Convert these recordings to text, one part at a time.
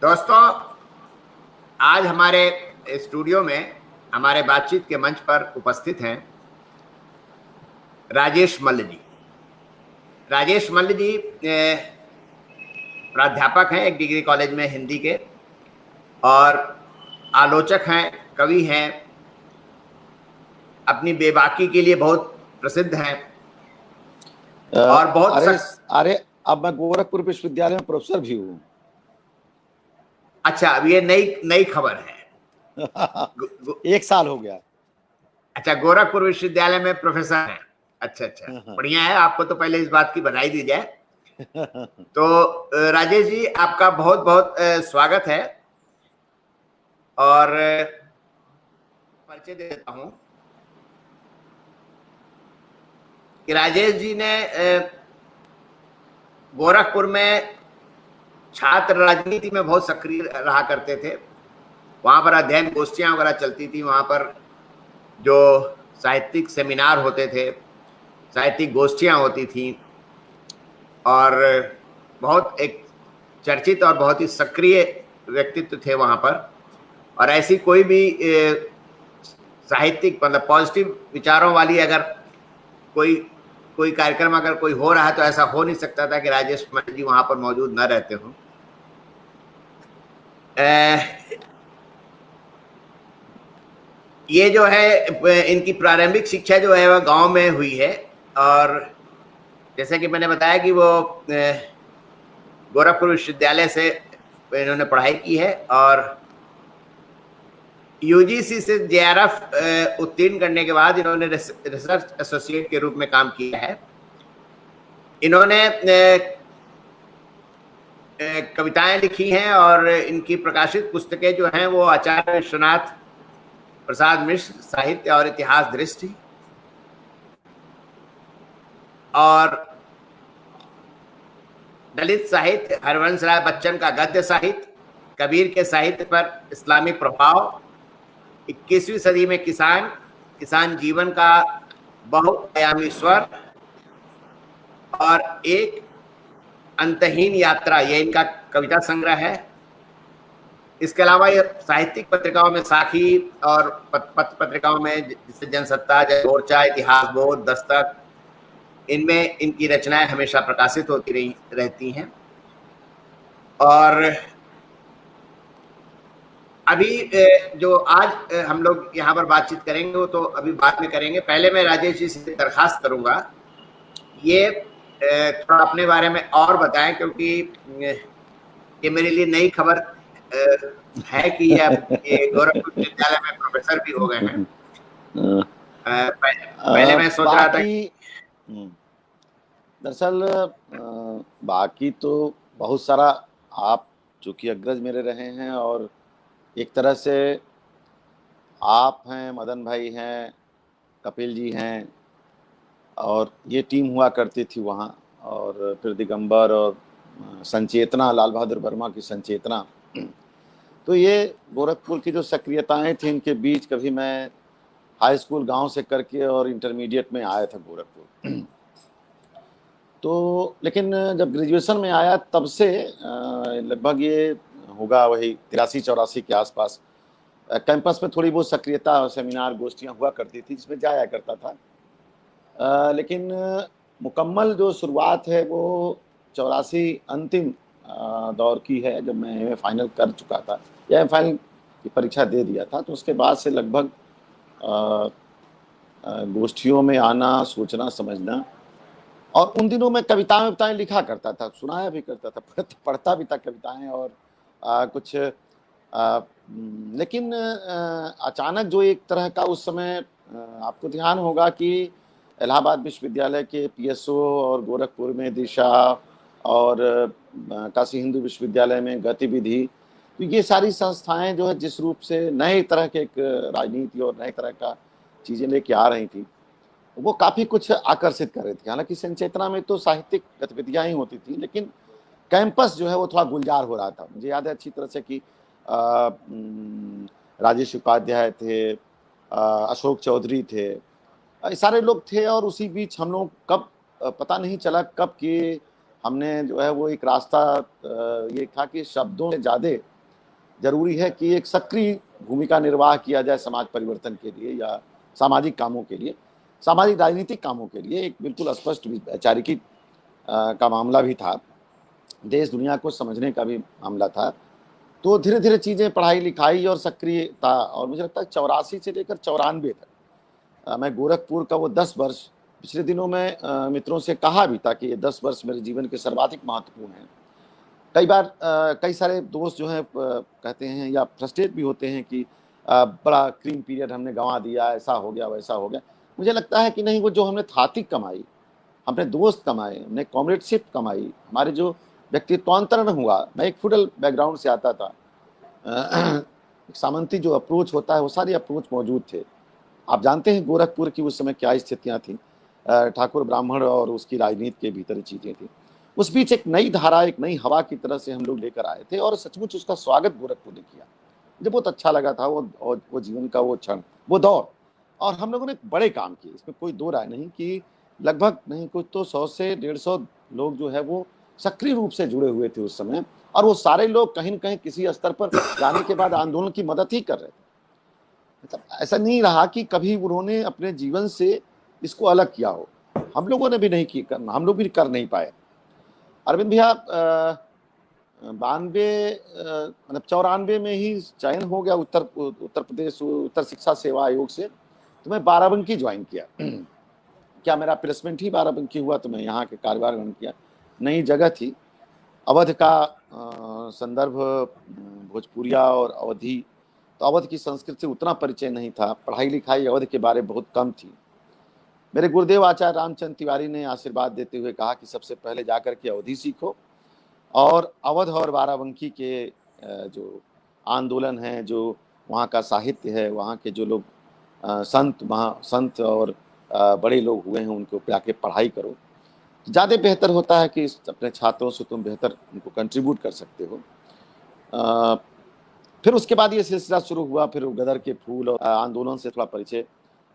दोस्तों, आज हमारे स्टूडियो में हमारे बातचीत के मंच पर उपस्थित हैं राजेश मल्ल जी। राजेश मल्ल जी प्राध्यापक हैं एक डिग्री कॉलेज में हिंदी के, और आलोचक हैं, कवि हैं, अपनी बेबाकी के लिए बहुत प्रसिद्ध हैं और बहुत अरे अब मैं गोरखपुर विश्वविद्यालय में प्रोफेसर भी हूँ। अच्छा, अब ये नई खबर है। 1 साल हो गया। अच्छा, गोरखपुर विश्वविद्यालय में प्रोफेसर हैं। अच्छा, बढ़िया है। आपको तो पहले इस बात की बधाई दी जाए। तो राजेश जी, आपका बहुत बहुत स्वागत है। और परिचय दे देता हूं कि राजेश जी ने गोरखपुर में छात्र राजनीति में बहुत सक्रिय रहा करते थे। वहां पर अध्ययन गोष्ठियां वगैरह चलती थी, वहां पर जो साहित्यिक सेमिनार होते थे, साहित्यिक गोष्ठियां होती थी, और बहुत एक चर्चित और बहुत ही सक्रिय व्यक्तित्व थे वहां पर। और ऐसी कोई भी साहित्यिक मतलब पॉजिटिव विचारों वाली अगर कोई कार्यक्रम अगर कोई हो रहा है तो ऐसा हो नहीं सकता था कि राजेश मल्ल जी वहां पर मौजूद न रहते हों। ये जो है इनकी प्रारंभिक शिक्षा जो है वह गांव में हुई है, और जैसे कि मैंने बताया कि वो गोरखपुर विश्वविद्यालय से इन्होंने पढ़ाई की है, और यूजीसी से जेआरएफ उत्तीर्ण करने के बाद इन्होंने रिसर्च एसोसिएट के रूप में काम किया है। इन्होंने कविताएं लिखी हैं, और इनकी प्रकाशित पुस्तकें जो हैं वो आचार्य विश्वनाथ प्रसाद मिश्र साहित्य और इतिहास दृष्टि, और दलित साहित्य हरवंश राय बच्चन का गद्य साहित्य, कबीर के साहित्य पर इस्लामी प्रभाव, 21वीं सदी में किसान जीवन का बहुआयामी स्वर, और एक अंतहीन यात्रा, ये इनका कविता संग्रह है। इसके अलावा ये साहित्यिक पत्रिकाओं में साखी और पत्र पत्रिकाओं में जैसे जनसत्ता, मोर्चा, इतिहास बोध, दस्तक, इनमें इनकी रचनाएं हमेशा प्रकाशित होती रहती हैं। और अभी जो आज हम लोग यहाँ पर बातचीत करेंगे वो तो अभी बाद में करेंगे। पहले मैं राजेश जी से दरखास्त करूंगा ये थोड़ा अपने बारे में और बताएं, क्योंकि ये मेरे लिए नई खबर है कि ये गोरखपुर विश्वविद्यालय में प्रोफेसर भी हो गए हैं। पहले मैं सोच रहा था दरअसल बाकी तो बहुत सारा, आप चूंकि अग्रज मेरे रहे हैं, और एक तरह से आप हैं, मदन भाई हैं, कपिल जी हैं, और ये टीम हुआ करती थी वहाँ, और फिर दिगंबर और संचेतना, लाल बहादुर वर्मा की संचेतना। तो ये गोरखपुर की जो सक्रियताएं थी, इनके बीच कभी मैं हाई स्कूल गांव से करके और इंटरमीडिएट में आया था गोरखपुर। तो लेकिन जब ग्रेजुएशन में आया तब से लगभग ये होगा वही 83-84 के आसपास कैंपस में थोड़ी बहुत सक्रियता और सेमिनार गोष्ठियाँ हुआ करती थी, जिसमें जाया करता था। लेकिन मुकम्मल जो शुरुआत है वो 84 अंतिम दौर की है, जब मैं एमए फाइनल कर चुका था या एम फाइनल की परीक्षा दे दिया था। तो उसके बाद से लगभग गोष्ठियों में आना, सोचना, समझना, और उन दिनों में कविताएं लिखा करता था, सुनाया भी करता था, पढ़ता भी था कविताएं, और कुछ लेकिन अचानक जो एक तरह का उस समय आपको ध्यान होगा कि इलाहाबाद विश्वविद्यालय के पीएसओ और गोरखपुर में दिशा और काशी हिंदू विश्वविद्यालय में गतिविधि, तो ये सारी संस्थाएं जो है जिस रूप से नए तरह के एक राजनीति और नए तरह का चीज़ें लेके आ रही थी, वो काफ़ी कुछ आकर्षित कर रही थी। हालांकि संचेतना में तो साहित्यिक गतिविधियाँ ही होती थी, लेकिन कैंपस जो है वो थोड़ा गुलजार हो रहा था। मुझे याद है अच्छी तरह से कि राजेश उपाध्याय थे, अशोक चौधरी थे, सारे लोग थे, और उसी बीच हम लोग कब पता नहीं चला कब कि हमने जो है वो एक रास्ता ये था कि शब्दों से ज़्यादा जरूरी है कि एक सक्रिय भूमिका निर्वाह किया जाए समाज परिवर्तन के लिए या सामाजिक कामों के लिए, सामाजिक राजनीतिक कामों के लिए। एक बिल्कुल स्पष्ट वैचारिकी का मामला भी था, देश दुनिया को समझने का भी मामला था। तो धीरे धीरे चीज़ें, पढ़ाई लिखाई और सक्रियता, और मुझे लगता है 84 से लेकर 94 तक मैं गोरखपुर का वो 10 वर्ष, पिछले दिनों में मित्रों से कहा भी था कि ये 10 वर्ष मेरे जीवन के सर्वाधिक महत्वपूर्ण हैं। कई बार कई सारे दोस्त जो हैं कहते हैं या फ्रस्ट्रेट भी होते हैं कि बड़ा क्रीम पीरियड हमने गंवा दिया, ऐसा हो गया वैसा हो गया। मुझे लगता है कि नहीं, वो जो हमने थातिक कमाई, हमने दोस्त कमाए, हमने कॉमरेडशिप कमाई, हमारे जो व्यक्तित्वांतरण हुआ। मैं एक फुडल बैकग्राउंड से आता था, एक सामंती जो अप्रोच होता है वो सारी अप्रोच मौजूद थे। आप जानते हैं गोरखपुर की उस समय क्या स्थितियां थी, ठाकुर ब्राह्मण और उसकी राजनीति के भीतर चीजें थी। उस बीच एक नई धारा, एक नई हवा की तरह से हम लोग लेकर आए थे और सचमुच उसका स्वागत गोरखपुर ने किया। मुझे बहुत अच्छा लगा था वो जीवन का वो क्षण, वो दौर। और हम लोगों ने बड़े काम किए, इसमें कोई दो राय नहीं कि लगभग नहीं कुछ तो 100 से 150 लोग जो है वो सक्रिय रूप से जुड़े हुए थे उस समय। और वो सारे लोग कहीं न कहीं किसी स्तर पर जाने के बाद आंदोलन की मदद ही कर रहे थे। मतलब ऐसा नहीं रहा कि कभी उन्होंने अपने जीवन से इसको अलग किया हो। हम लोगों ने भी नहीं की करना, हम लोग भी कर नहीं पाए। अरविंद भैया 92 मतलब 94 में ही चयन हो गया उत्तर प्रदेश उत्तर शिक्षा सेवा आयोग से, तो मैं बाराबंकी ज्वाइन किया। क्या मेरा प्लेसमेंट ही बाराबंकी हुआ, तो मैं यहाँ के कार्यभार ग्रहण किया। नई जगह थी, अवध का संदर्भ, भोजपुरिया और अवधी, तो अवध की संस्कृति से उतना परिचय नहीं था। पढ़ाई लिखाई अवध के बारे बहुत कम थी। मेरे गुरुदेव आचार्य रामचंद्र तिवारी ने आशीर्वाद देते हुए कहा कि सबसे पहले जाकर के अवधी सीखो, और अवध और बाराबंकी के जो आंदोलन है, जो वहाँ का साहित्य है, वहाँ के जो लोग संत और बड़े लोग हुए हैं, उनको जाके पढ़ाई करो। ज़्यादा बेहतर होता है कि अपने छात्रों से तुम बेहतर उनको कंट्रीब्यूट कर सकते हो। फिर उसके बाद ये सिलसिला शुरू हुआ, फिर गदर के फूल और आंदोलन से थोड़ा परिचय।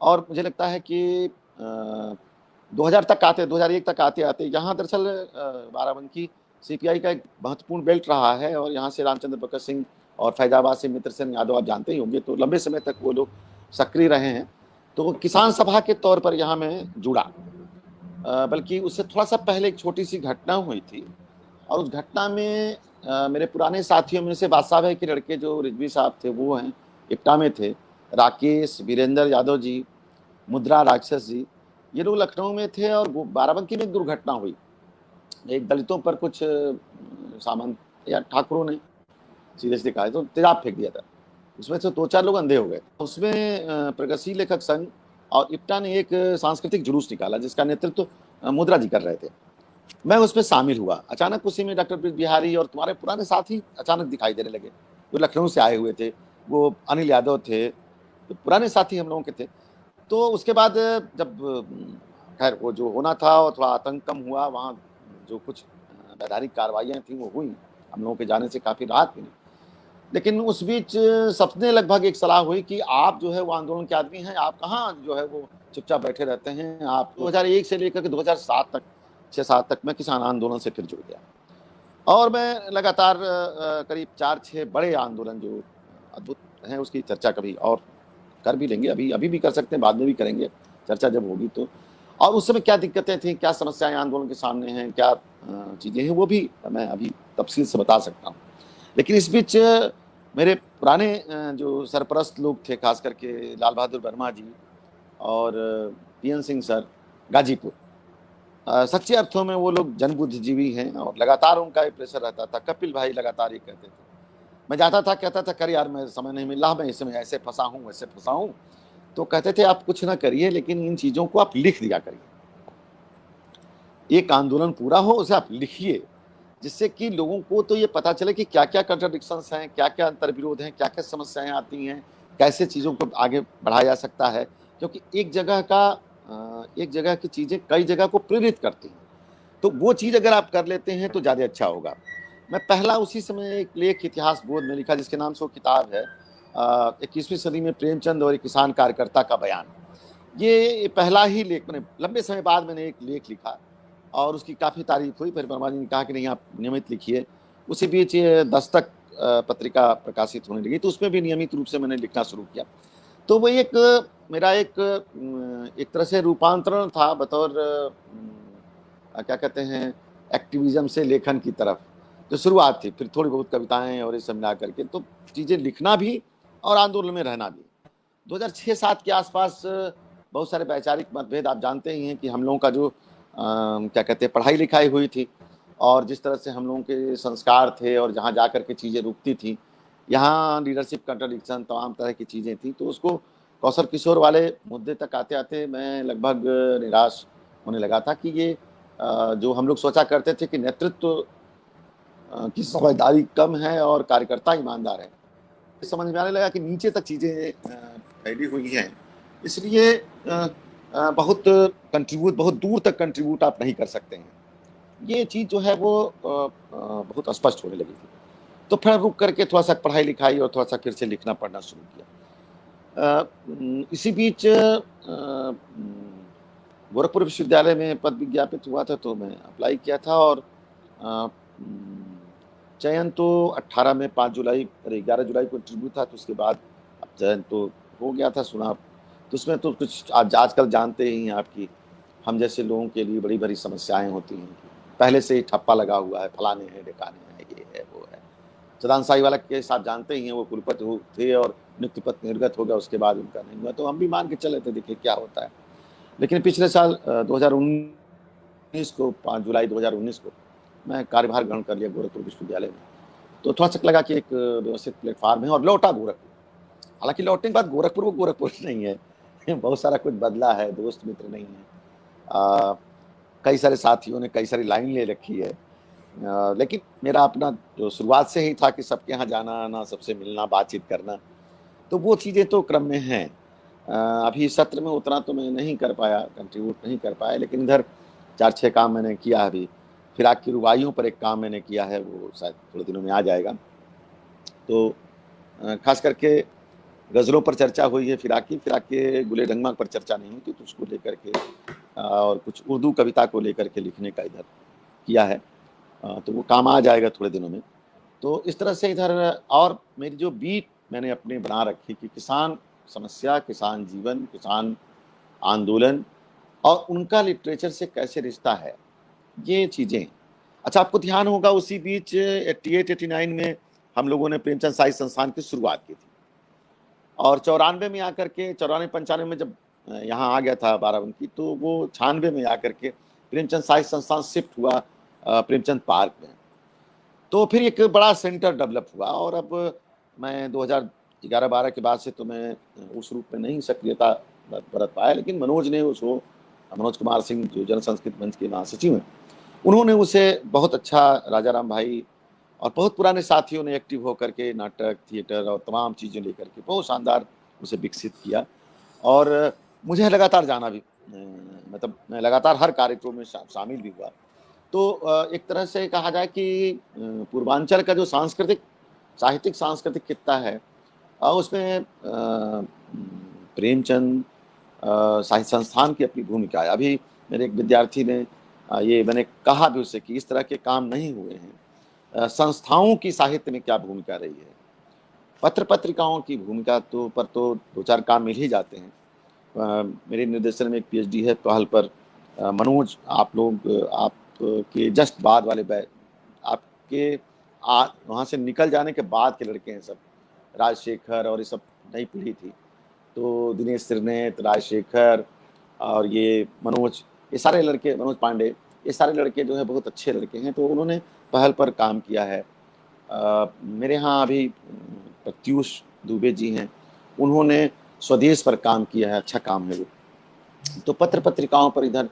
और मुझे लगता है कि 2000 तक आते, 2001 तक आते आते यहाँ दरअसल बाराबंकी सीपीआई का एक महत्वपूर्ण बेल्ट रहा है, और यहाँ से रामचंद्र भगत सिंह और फैजाबाद से मित्र सेन यादव आप जानते ही होंगे, तो लंबे समय तक वो लोग सक्रिय रहे हैं। तो किसान सभा के तौर पर यहाँ मैं जुड़ा, बल्कि उससे थोड़ा सा पहले एक छोटी सी घटना हुई थी, और उस घटना में मेरे पुराने साथियों में से बादशाह भाई के लड़के जो रिजवी साहब थे, वो हैं इप्टा में थे, राकेश वीरेंद्र यादव जी, मुद्रा राक्षस जी, ये लोग लखनऊ में थे। और बाराबंकी में एक दुर्घटना हुई, एक दलितों पर कुछ सामंत या ठाकुरों ने सीधे सीधे कहा तो तेजाब फेंक दिया था, उसमें से 2-4 लोग अंधे हो गए। उसमें प्रगतिशील लेखक संघ और इप्टा ने एक सांस्कृतिक जुलूस निकाला जिसका नेतृत्व मुद्रा जी कर रहे थे। मैं उसमें शामिल हुआ। अचानक उसी में डॉक्टर ब्रिज बिहारी और तुम्हारे पुराने साथी अचानक दिखाई देने लगे, जो लखनऊ से आए हुए थे। वो अनिल यादव थे, तो पुराने साथी हम लोगों के थे। तो उसके बाद जब खैर वो जो होना था और थोड़ा आतंक कम हुआ, वहाँ जो कुछ वैधानिक कार्रवाइयाँ थी वो हुई, हम लोगों के जाने से काफ़ी राहत मिली। लेकिन उस बीच सबने लगभग एक सलाह हुई कि आप जो है वो आंदोलन के आदमी हैं, आप कहाँ जो है वो चुपचाप बैठे रहते हैं। आप 2001 से लेकर के 2007 तक, 6-7 तक मैं किसान आंदोलन से फिर जुड़ गया, और मैं लगातार करीब 4-6 बड़े आंदोलन जो अद्भुत हैं उसकी चर्चा कभी और कर भी लेंगे, अभी भी कर सकते हैं, बाद में भी करेंगे चर्चा जब होगी तो। और उस समय क्या दिक्कतें थी, क्या समस्याएं आंदोलन के सामने हैं, क्या चीज़ें हैं, वो भी मैं अभी तफसील से बता सकता हूँ। लेकिन इस बीच मेरे पुराने जो सरपरस्त लोग थे, खास करके लाल बहादुर वर्मा जी और पीएन सिंह सर गाजीपुर, सच्चे अर्थों में वो लोग जनबुद्धिजीवी हैं, और लगातार उनका एक प्रेशर रहता था। कपिल भाई लगातार ये कहते थे, मैं जाता था, कहता था कर यार, मैं समय नहीं मिल रहा, मैं इसमें ऐसे फंसा हूँ वैसे फंसा हूँ। तो कहते थे आप कुछ ना करिए, लेकिन इन चीज़ों को आप लिख दिया करिए। एक आंदोलन पूरा हो उसे आप लिखिए, जिससे कि लोगों को तो ये पता चले कि क्या क्या कंट्राडिक्शंस हैं, क्या क्या अंतर्विरोध हैं, क्या क्या समस्याएं आती हैं, कैसे चीज़ों को आगे बढ़ाया जा सकता है। क्योंकि एक जगह की चीज़ें कई जगह को प्रेरित करती हैं, तो वो चीज़ अगर आप कर लेते हैं तो ज़्यादा अच्छा होगा। मैं पहला उसी समय एक लेख इतिहास बोध में लिखा, जिसके नाम से वो किताब है 21वीं सदी में प्रेमचंद और एक किसान कार्यकर्ता का बयान। ये पहला ही लेख, मैंने लंबे समय बाद मैंने एक लेख लिखा और उसकी काफ़ी तारीफ हुई। फिर वर्मा जी ने कहा कि नहीं आप नियमित लिखिए। उसी बीच ये दस्तक पत्रिका प्रकाशित होने लगी, तो उसमें भी नियमित रूप से मैंने लिखना शुरू किया। तो वो एक मेरा एक तरह से रूपांतरण था बतौर क्या कहते हैं, एक्टिविज्म से लेखन की तरफ जो शुरुआत थी, फिर थोड़ी बहुत कविताएं और ये सब मिला करके तो चीज़ें लिखना भी और आंदोलन में रहना भी। 2006-7 के आसपास बहुत सारे वैचारिक मतभेद, आप जानते ही हैं कि हम लोगों का जो क्या कहते हैं, पढ़ाई लिखाई हुई थी और जिस तरह से हम लोगों के संस्कार थे और जहाँ जा कर के चीज़ें रुकती थी, यहाँ लीडरशिप कंट्राडिक्शन तमाम तरह की चीज़ें थी, तो उसको कौशल किशोर वाले मुद्दे तक आते-आते मैं लगभग निराश होने लगा था कि ये जो हम लोग सोचा करते थे कि नेतृत्व की समझदारी कम है और कार्यकर्ता ईमानदार है, समझ में आने लगा कि नीचे तक चीज़ें फैली हुई हैं। इसलिए बहुत दूर तक कंट्रीब्यूट आप नहीं कर सकते हैं। ये चीज़ जो है वो बहुत स्पष्ट होने लगी थी। तो फिर रुक करके थोड़ा-सा पढ़ाई-लिखाई और थोड़ा-सा फिर से लिखना पढ़ना शुरू किया। इसी बीच गोरखपुर विश्वविद्यालय में पद विज्ञापित हुआ था, तो मैं अप्लाई किया था और अ, चयन तो 18 में 5 जुलाई अरे 11 जुलाई को इंटरव्यू था, तो उसके बाद अब चयन तो हो गया था, सुना। तो उसमें तो कुछ आज आजकल जानते ही हैं आप कि हम जैसे लोगों के लिए बड़ी-बड़ी समस्याएँ होती हैं। पहले से ही ठप्पा लगा हुआ है, फलाने हैं, ढिकाने हैं, ये है, वो है। सदानंद साई वाला केस आप जानते ही हैं, वो कुलपति थे और नियुक्ति पत्र निर्गत हो गया, उसके बाद उनका नहीं हुआ। तो हम भी मान के चले थे, देखिए क्या होता है। लेकिन पिछले साल 2019 को 5 जुलाई 2019 को मैं कार्यभार ग्रहण कर लिया गोरखपुर विश्वविद्यालय में। तो थोड़ा-सा लगा कि एक व्यवस्थित प्लेटफ़ॉर्म है और लौटा गोरखपुर। हालाँकि लौटने के बाद गोरखपुर वो गोरखपुर नहीं है। बहुत सारा कुछ बदला है, दोस्त मित्र नहीं हैं। कई सारे साथियों ने कई सारी लाइन ले रखी है। लेकिन मेरा अपना जो शुरुआत से ही था कि सबके यहाँ जाना-आना, सबसे मिलना, बातचीत करना, तो वो चीज़ें तो क्रम में हैं। अभी इस सत्र में उतना तो मैं नहीं कर पाया, कंट्रीब्यूट नहीं कर पाया, लेकिन इधर 4-6 काम मैंने किया अभी। फिराक की रुबाइयों पर एक काम मैंने किया है, वो शायद थोड़े दिनों में आ जाएगा। तो ख़ास करके गज़लों पर चर्चा हुई है फिराक के गुले-ढंगमा पर चर्चा नहीं हुई थी, तो उसको लेकर के और कुछ उर्दू कविता को लेकर के लिखने का इधर किया है। तो वो काम आ जाएगा थोड़े दिनों में। तो इस तरह से इधर और मेरी जो बीट मैंने अपनी बना रखी कि किसान समस्या, किसान जीवन, किसान आंदोलन और उनका लिटरेचर से कैसे रिश्ता है, ये चीज़ें। अच्छा, आपको ध्यान होगा उसी बीच 88-89 में हम लोगों ने प्रेमचंद साहित्य संस्थान की शुरुआत की थी और 94 में आकर के 94-95 में जब यहाँ आ गया था बाराबंकी, तो वो 96 में आकर के प्रेमचंद साहित्य संस्थान शिफ्ट हुआ प्रेमचंद पार्क में। तो फिर एक बड़ा सेंटर डेवलप हुआ और अब मैं 2011-12 के बाद से तो मैं उस रूप में नहीं सक्रियता बरत पाया, लेकिन मनोज ने उसको, मनोज कुमार सिंह जो जन संस्कृत मंच के महासचिव हैं, उन्होंने उसे बहुत अच्छा, राजा राम भाई और बहुत पुराने साथियों ने एक्टिव होकर के नाटक, थिएटर और तमाम चीज़ें लेकर के बहुत शानदार उसे विकसित किया और मुझे लगातार जाना भी मतलब मैं लगातार हर कार्यक्रम में शामिल भी हुआ। तो एक तरह से कहा जाए कि पूर्वांचल का जो साहित्यिक सांस्कृतिक कित्ता है उसमें प्रेमचंद साहित्य संस्थान की अपनी भूमिका है। अभी मेरे एक विद्यार्थी ने ये मैंने कहा भी उससे कि इस तरह के काम नहीं हुए हैं। संस्थाओं की साहित्य में क्या भूमिका रही है? पत्र-पत्रिकाओं की भूमिका तो 2-4 काम मिल ही जाते हैं। मेरे निर्देशन में एक पीएचडी है पहल पर। मनोज, आप लोग आपके जस्ट बाद वाले आपके वहाँ से निकल जाने के बाद के लड़के हैं सब। राजशेखर और ये सब नई पीढ़ी थी। तो दिनेश त्रिनेत्र, राजशेखर और ये मनोज, ये सारे लड़के, मनोज पांडे, ये सारे लड़के जो है बहुत अच्छे लड़के हैं, तो उन्होंने पहल पर काम किया है। मेरे यहाँ अभी प्रत्यूष दुबे जी हैं, उन्होंने स्वदेश पर काम किया है, अच्छा काम है वो। तो पत्र-पत्रिकाओं पर इधर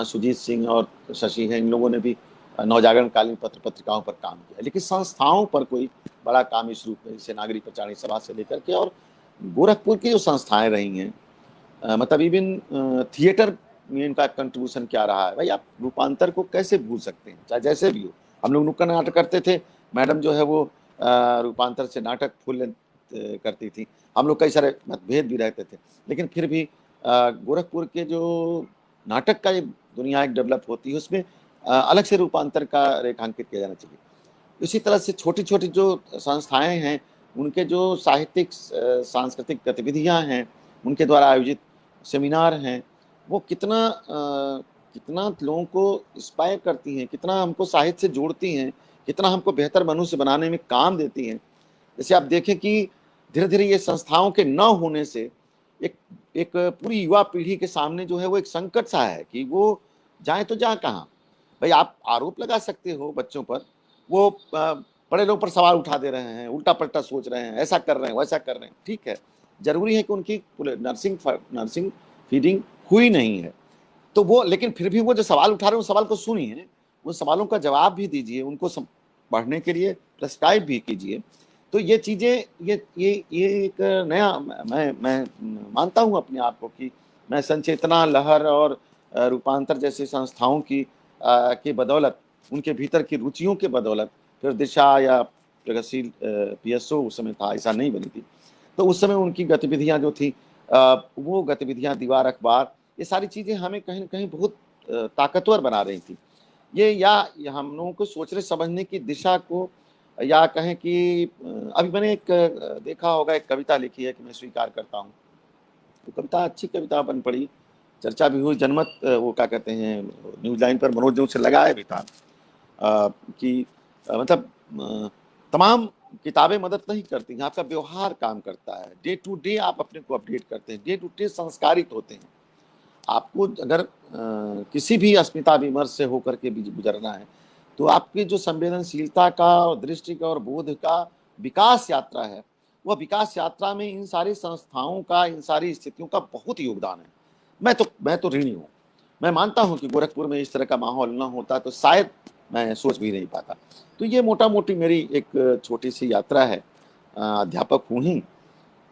सुजीत सिंह और शशि हैं, इन लोगों ने भी नवजागरणकालीन पत्र-पत्रिकाओं पर काम किया है। लेकिन संस्थाओं पर कोई बड़ा काम इस रूप में, जैसे नागरिक प्रचारणी सभा से लेकर के और गोरखपुर की जो संस्थाएँ रही हैं, मतलब इवन थिएटर में इनका कंट्रीब्यूशन क्या रहा है। भाई, आप रूपांतर को कैसे भूल सकते हैं, चाहे जैसे भी हो। हम लोग नुक्कड़ नाटक करते थे, मैडम जो है वो रूपांतर से नाटक फुल लेंथ करती थी। हम लोग कई सारे मतभेद भी रहते थे, लेकिन फिर भी गोरखपुर के जो नाटक का एक दुनिया एक डेवलप होती है, उसमें अलग से रूपांतर का रेखांकित किया जाना चाहिए। इसी तरह से छोटी छोटी जो संस्थाएं हैं, उनके जो साहित्यिक सांस्कृतिक गतिविधियां हैं, उनके द्वारा आयोजित सेमिनार हैं, वो कितना लोगों को इंस्पायर करती हैं, कितना हमको साहित्य से जोड़ती हैं, कितना हमको बेहतर मनुष्य बनाने में काम देती हैं। जैसे आप देखें कि धीरे धीरे ये संस्थाओं के न होने से एक एक पूरी युवा पीढ़ी के सामने जो है वो एक संकट सा है कि वो जाए तो जाए कहाँ। भाई आप आरोप लगा सकते हो बच्चों पर, वो बड़े लोग पर सवाल उठा दे रहे हैं, उल्टा पलटा सोच रहे हैं, ऐसा कर रहे हैं, वैसा कर रहे हैं, ठीक है, जरूरी है कि उनकी नर्सिंग फीडिंग हुई नहीं है तो वो, लेकिन फिर भी वो जो सवाल उठा रहे हैं उस सवाल को सुनिए, उन सवालों का जवाब भी दीजिए, उनको पढ़ने के लिए प्रेस्क्राइब भी कीजिए। तो ये चीज़ें, ये एक नया, मैं मानता हूँ अपने आप को कि मैं संचेतना लहर और रूपांतर जैसी संस्थाओं की बदौलत, उनके भीतर की रुचियों के बदौलत, फिर दिशा या प्रगतिशील PSO उस समय था, ऐसा नहीं बनी थी, तो उस समय उनकी गतिविधियां जो थी, वो गतिविधियां, दीवार अखबार, ये सारी चीज़ें हमें कहीं न कहीं बहुत ताकतवर बना रही थी। या हम लोगों को सोचने समझने की दिशा को, या कहें कि अभी मैंने एक देखा होगा, एक कविता लिखी है कि मैं स्वीकार करता हूँ, तो कविता अच्छी कविता बन पड़ी, चर्चा भी हुई, जनमत वो क्या कहते हैं, न्यूज़ लाइन पर मनोज ने उसे लगाया भी था कि मतलब तमाम किताबें मदद नहीं करती हैं, आपका व्यवहार काम करता है, डे टू डे आप अपने को अपडेट करते हैं, डे टू डे संस्कारित होते हैं। आपको अगर किसी भी अस्मिता विमर्श से होकर के भी गुजरना है, तो आपकी जो संवेदनशीलता का और दृष्टि का और बोध का विकास यात्रा है, वह विकास यात्रा में इन सारी संस्थाओं का, इन सारी स्थितियों का बहुत योगदान है। मैं तो ऋणी हूँ। मैं मानता हूँ कि गोरखपुर में इस तरह का माहौल न होता तो शायद मैं सोच भी नहीं पाता। तो ये मोटा-मोटी मेरी एक छोटी-सी यात्रा है। अध्यापक हूँ ही,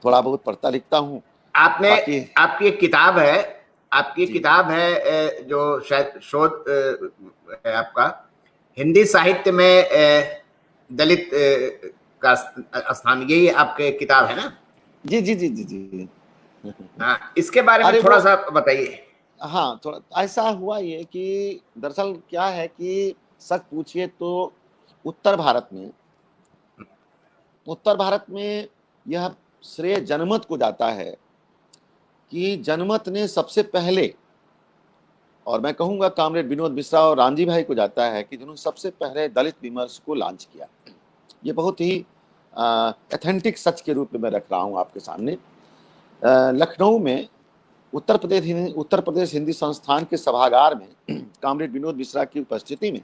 थोड़ा बहुत पढ़ता लिखता हूँ, आपने, बाकी आपकी एक किताब है, आपकी जी। किताब है जो शायद शोध है आपका, हिंदी साहित्य में दलित का स्थान, यही आपके किताब है ना? जी, जी, जी, जी, जी। हाँ, इसके बारे में अरे थोड़ा वो, सा बताइए। हाँ, थोड़ा ऐसा हुआ ये कि दरअसल क्या है कि सच पूछिए तो उत्तर भारत में उत्तर भारत में यह श्रेय जनमत को जाता है कि जनमत ने सबसे पहले, और मैं कहूँगा कॉमरेड विनोद मिश्रा और रामजी भाई को जाता है कि जिन्होंने सबसे पहले दलित विमर्श को लॉन्च किया। ये बहुत ही ऑथेंटिक सच के रूप में मैं रख रहा हूँ आपके सामने। लखनऊ में उत्तर प्रदेश हिंदी संस्थान के सभागार में कॉमरेड विनोद मिश्रा की उपस्थिति में,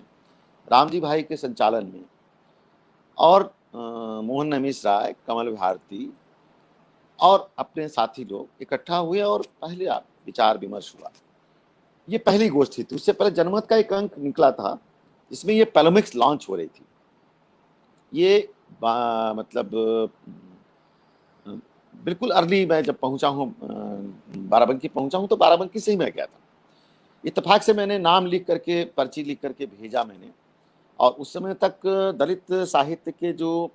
रामजी भाई के संचालन में, और मोहन नमीश राय, कमल भारती और अपने साथी लोग इकट्ठा हुए और पहले विचार विमर्श हुआ। ये पहली गोष्ठी थी। उससे पहले जनमत का एक अंक निकला था जिसमें ये पेलोमिक्स लॉन्च हो रही थी। ये मतलब बिल्कुल अर्ली मैं जब पहुंचा हूँ, बाराबंकी पहुंचा हूँ, तो बाराबंकी से ही मैं गया था। इत्तेफाक से मैंने नाम लिख करके, पर्ची लिख करके भेजा मैंने, और उस समय तक दलित साहित्य के जो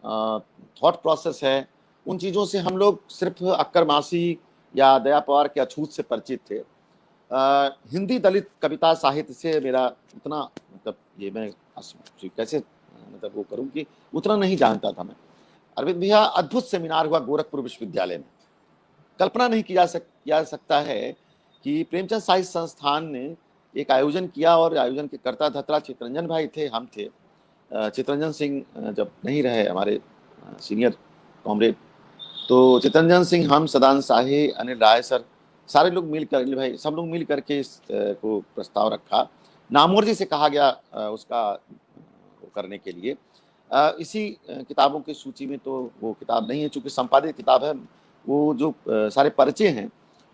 थॉट प्रोसेस है, उन चीज़ों से हम लोग सिर्फ अक्कर मासी या दया पवार के अछूत से परिचित थे। हिंदी दलित कविता साहित्य से मेरा उतना, मतलब ये मैं कैसे मतलब वो करूँ कि उतना नहीं जानता था मैं। अरविंद भैया, अद्भुत सेमिनार हुआ गोरखपुर विश्वविद्यालय में। कल्पना नहीं किया सकता है कि प्रेमचंद साहित्य संस्थान ने एक आयोजन किया, और आयोजन के कर्ता धर्ता चितरंजन भाई थे, हम थे। चितरंजन सिंह जब नहीं रहे हमारे सीनियर कॉमरेड, तो चितरंजन सिंह, हम, सदानंद शाही, अनिल राय सर, सारे लोग मिलकर, अनिल भाई, सब लोग मिल करके इस को प्रस्ताव रखा। नामवर जी से कहा गया उसका वो करने के लिए। इसी किताबों की सूची में तो वो किताब नहीं है, चूंकि संपादित किताब है। वो जो सारे पर्चे हैं,